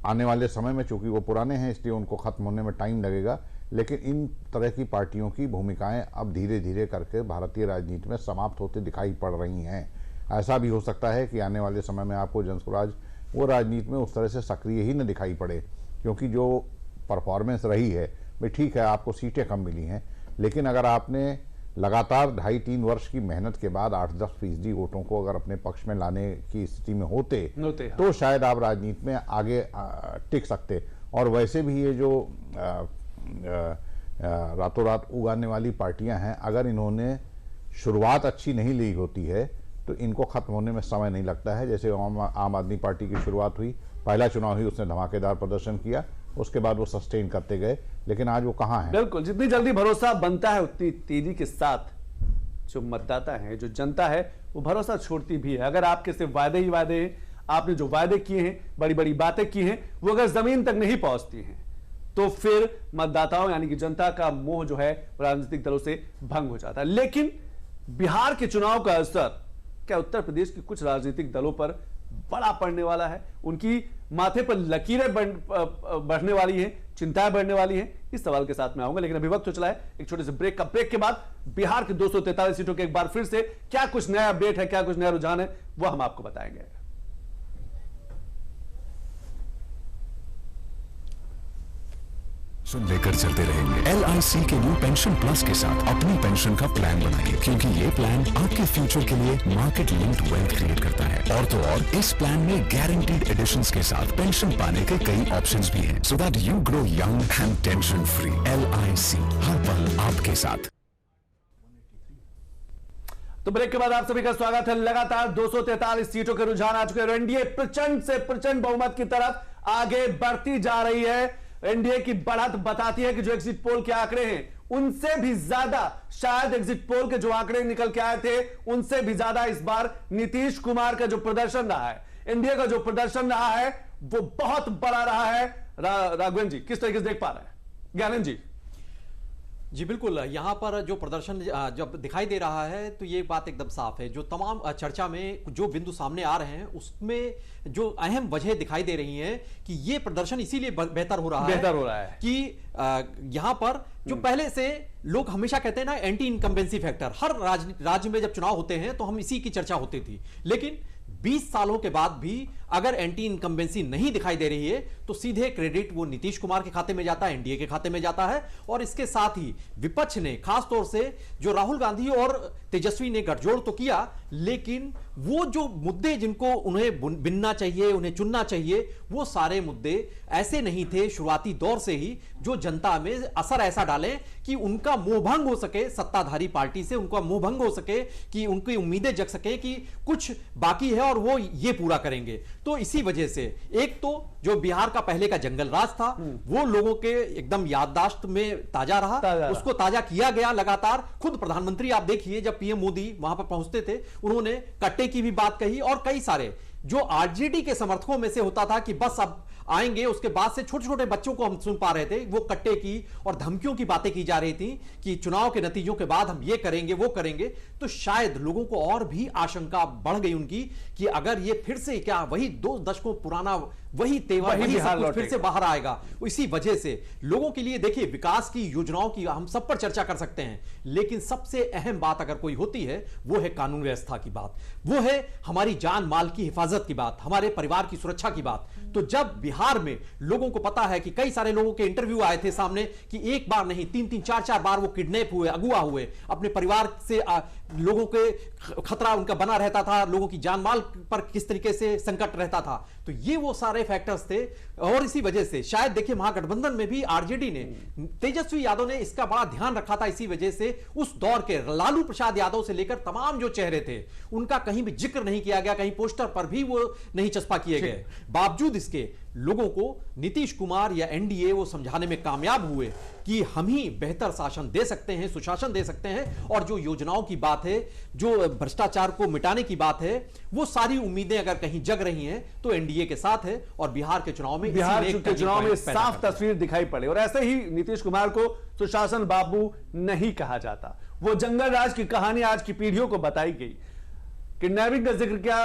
आने वाले समय में, चूंकि वो पुराने हैं इसलिए उनको खत्म होने में टाइम लगेगा, लेकिन इन तरह की पार्टियों की भूमिकाएं अब धीरे धीरे करके भारतीय राजनीति में समाप्त होते दिखाई पड़ रही हैं। ऐसा भी हो सकता है कि आने वाले समय में आपको जनसुराज वो राजनीति में उस तरह से सक्रिय ही न दिखाई पड़े, क्योंकि जो परफॉर्मेंस रही है भाई ठीक है, आपको सीटें कम मिली हैं, लेकिन अगर आपने लगातार 2.5-3 वर्ष की मेहनत के बाद 8-10% वोटों को अगर अपने पक्ष में लाने की स्थिति में होते तो शायद आप राजनीति में आगे टिक सकते। और वैसे भी ये जो रातों रात उगाने वाली पार्टियां हैं, अगर इन्होंने शुरुआत अच्छी नहीं ली होती है तो इनको खत्म होने में समय नहीं लगता है। जैसे आम आदमी पार्टी की शुरुआत हुई, पहला चुनाव ही उसने धमाकेदार प्रदर्शन किया, उसके बाद वो सस्टेन करते गए, लेकिन आज वो कहां है? बिल्कुल, जितनी जल्दी भरोसा बनता है उतनी तेजी के साथ जो मतदाता है, जो जनता है, वो भरोसा छोड़ती भी है। अगर आपके सिर्फ वादे ही वादे हैं, आपने जो वादे किए हैं, बड़ी बड़ी बातें की हैं, वो अगर जमीन तक नहीं पहुंचती हैं तो फिर मतदाताओं यानी कि जनता का मोह जो है राजनीतिक दलों से भंग हो जाता है। लेकिन बिहार के चुनाव का असर क्या उत्तर प्रदेश के कुछ राजनीतिक दलों पर बड़ा पड़ने वाला है? उनकी माथे पर लकीरें बढ़ने वाली हैं, चिंताएं बढ़ने वाली हैं? इस सवाल के साथ में आऊंगा, लेकिन अभी वक्त हो चला है एक छोटे से ब्रेक का। ब्रेक के बाद बिहार के 243 सीटों के एक बार फिर से क्या कुछ नया अपडेट है, क्या कुछ नया रुझान है, वो हम आपको बताएंगे। सुन लेकर चलते रहेंगे। LIC के न्यू पेंशन प्लस के साथ अपनी पेंशन का प्लान बनाइए, क्योंकि ये प्लान आपके फ्यूचर के लिए मार्केट लिंक्ड वेल्थ क्रिएट करता है। और तो और इस प्लान में गारंटीड एडिशंस के साथ पेंशन पाने के कई ऑप्शंस भी हैं, so that you grow young and tension free. LIC, हर पल आपके साथ। तो ब्रेक के बाद आप सभी का स्वागत है। लगातार 243 सीटों के रुझान आ चुके हैं। एनडीए प्रचंड से प्रचंड बहुमत की तरफ आगे बढ़ती जा रही है। एनडीए की बढ़त बताती है कि जो एग्जिट पोल के आंकड़े हैं उनसे भी ज्यादा, शायद एग्जिट पोल के जो आंकड़े निकल के आए थे उनसे भी ज्यादा इस बार नीतीश कुमार का जो प्रदर्शन रहा है, एनडीए का जो प्रदर्शन रहा है वो बहुत बड़ा रहा है। राघवेंद्र जी किस तरीके से देख पा रहे हैं? ज्ञानंद जी बिल्कुल, यहां पर जो प्रदर्शन जब दिखाई दे रहा है तो ये बात एकदम साफ है। जो तमाम चर्चा में जो बिंदु सामने आ रहे हैं उसमें जो अहम वजह दिखाई दे रही है कि ये प्रदर्शन इसीलिए बेहतर हो रहा है कि यहां पर जो पहले से लोग हमेशा कहते हैं ना, एंटी इनकम्बेंसी फैक्टर, हर राज्य में जब चुनाव होते हैं तो हम इसी की चर्चा होती थी। लेकिन 20 सालों के बाद भी अगर एंटी इनकम्बेंसी नहीं दिखाई दे रही है तो सीधे क्रेडिट वो नीतीश कुमार के खाते में जाता है, एनडीए के खाते में जाता है। और इसके साथ ही विपक्ष ने, खासतौर से जो राहुल गांधी और तेजस्वी ने गठजोड़ तो किया, लेकिन वो जो मुद्दे जिनको उन्हें बिनना चाहिए, उन्हें चुनना चाहिए, वो सारे मुद्दे ऐसे नहीं थे शुरुआती दौर से ही जो जनता में असर ऐसा डालें कि उनका मोहभंग हो सके, सत्ताधारी पार्टी से उनका मोहभंग हो सके, कि उनकी उम्मीदें जग सके कि कुछ बाकी है और वो ये पूरा करेंगे। तो इसी वजह से एक तो जो बिहार का पहले का जंगल राज था वो लोगों के एकदम याददाश्त में ताजा रहा, उसको ताजा किया गया लगातार। खुद प्रधानमंत्री आप देखिए, जब पीएम मोदी वहां पर पहुंचते थे उन्होंने कट्टे की भी बात कही, और कई सारे जो आरजेडी के समर्थकों में से होता था कि बस अब आएंगे, उसके बाद से छोटे छोटे बच्चों को हम सुन पा रहे थे, वो कट्टे की और धमकियों की बातें की जा रही थी कि चुनाव के नतीजों के बाद हम ये करेंगे वो करेंगे। तो शायद लोगों को और भी आशंका बढ़ गई उनकी कि अगर ये फिर से क्या वही 2 दशकों पुराना वही तेवर, वही सब कुछ फिर से बाहर आएगा। इसी वजह से लोगों के लिए देखिए, विकास की योजनाओं की हम सब पर चर्चा कर सकते हैं, लेकिन सबसे अहम बात अगर कोई होती है वो है कानून व्यवस्था की बात, वो है हमारी जान माल की हिफाजत की बात, हमारे परिवार की सुरक्षा की बात। तो जब बिहार में लोगों को पता है कि कई सारे लोगों के इंटरव्यू आए थे सामने कि एक बार नहीं 3-3, 4-4 बार वो किडनैप हुए, अगवा हुए, अपने परिवार से लोगों के खतरा उनका बना रहता था, लोगों की जान माल पर किस तरीके से संकट रहता था, तो ये वो सारे सारे फैक्टर्स थे और इसी वजह से शायद देखिए महागठबंधन में भी आरजेडी ने, तेजस्वी यादव ने इसका बड़ा ध्यान रखा था। इसी वजह से उस दौर के लालू प्रसाद यादव से लेकर तमाम जो चेहरे थे उनका कहीं भी जिक्र नहीं किया गया, कहीं पोस्टर पर भी वो नहीं चस्पा किए गए। बावजूद इसके लोगों को नीतीश कुमार या एनडीए वो समझाने में कामयाब हुए कि हम ही बेहतर शासन दे सकते हैं, सुशासन दे सकते हैं, और जो योजनाओं की बात है, जो भ्रष्टाचार को मिटाने की बात है, वो सारी उम्मीदें अगर कहीं जग रही हैं तो एनडीए के साथ है। और बिहार के चुनाव में साफ तस्वीर दिखाई पड़े। और ऐसे ही नीतीश कुमार को सुशासन बाबू नहीं कहा जाता। वो जंगल राज की कहानी आज की पीढ़ियों को बताई गई। किडनैपिंग का जिक्र किया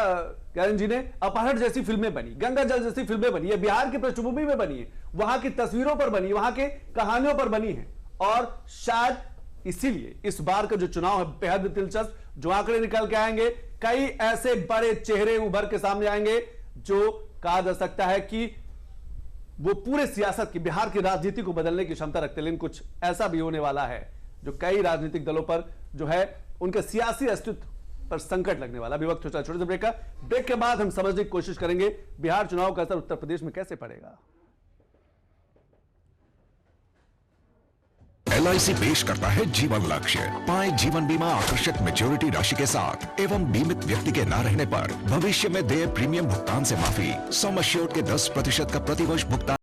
करण जी ने, अपहरण जैसी फिल्में बनी, गंगा जल जैसी फिल्में बनी, ये बिहार की पृष्ठभूमि में बनी है, वहां की तस्वीरों पर बनी, वहां के कहानियों पर बनी है। और शायद इसीलिए इस बार का जो चुनाव है बेहद दिलचस्प, जो आंकड़े निकल के आएंगे, कई ऐसे बड़े चेहरे उभर के सामने आएंगे जो कहा जा सकता है कि वो पूरे सियासत की, बिहार की राजनीति को बदलने की क्षमता रखते हैं। लेकिन कुछ ऐसा भी होने वाला है जो कई राजनीतिक दलों पर जो है उनके सियासी अस्तित्व पर संकट लगने वाला। अभी वक्त छोटे से ब्रेक के बाद हम समझने की कोशिश करेंगे बिहार चुनाव का असर उत्तर प्रदेश में कैसे पड़ेगा। LIC पेश करता है जीवन लक्ष्य। पाए जीवन बीमा आकर्षक मैच्योरिटी राशि के साथ एवं बीमित व्यक्ति के न रहने पर भविष्य में देय प्रीमियम भुगतान से माफी। सम एश्योर्ड के 10% का प्रतिवर्ष भुगतान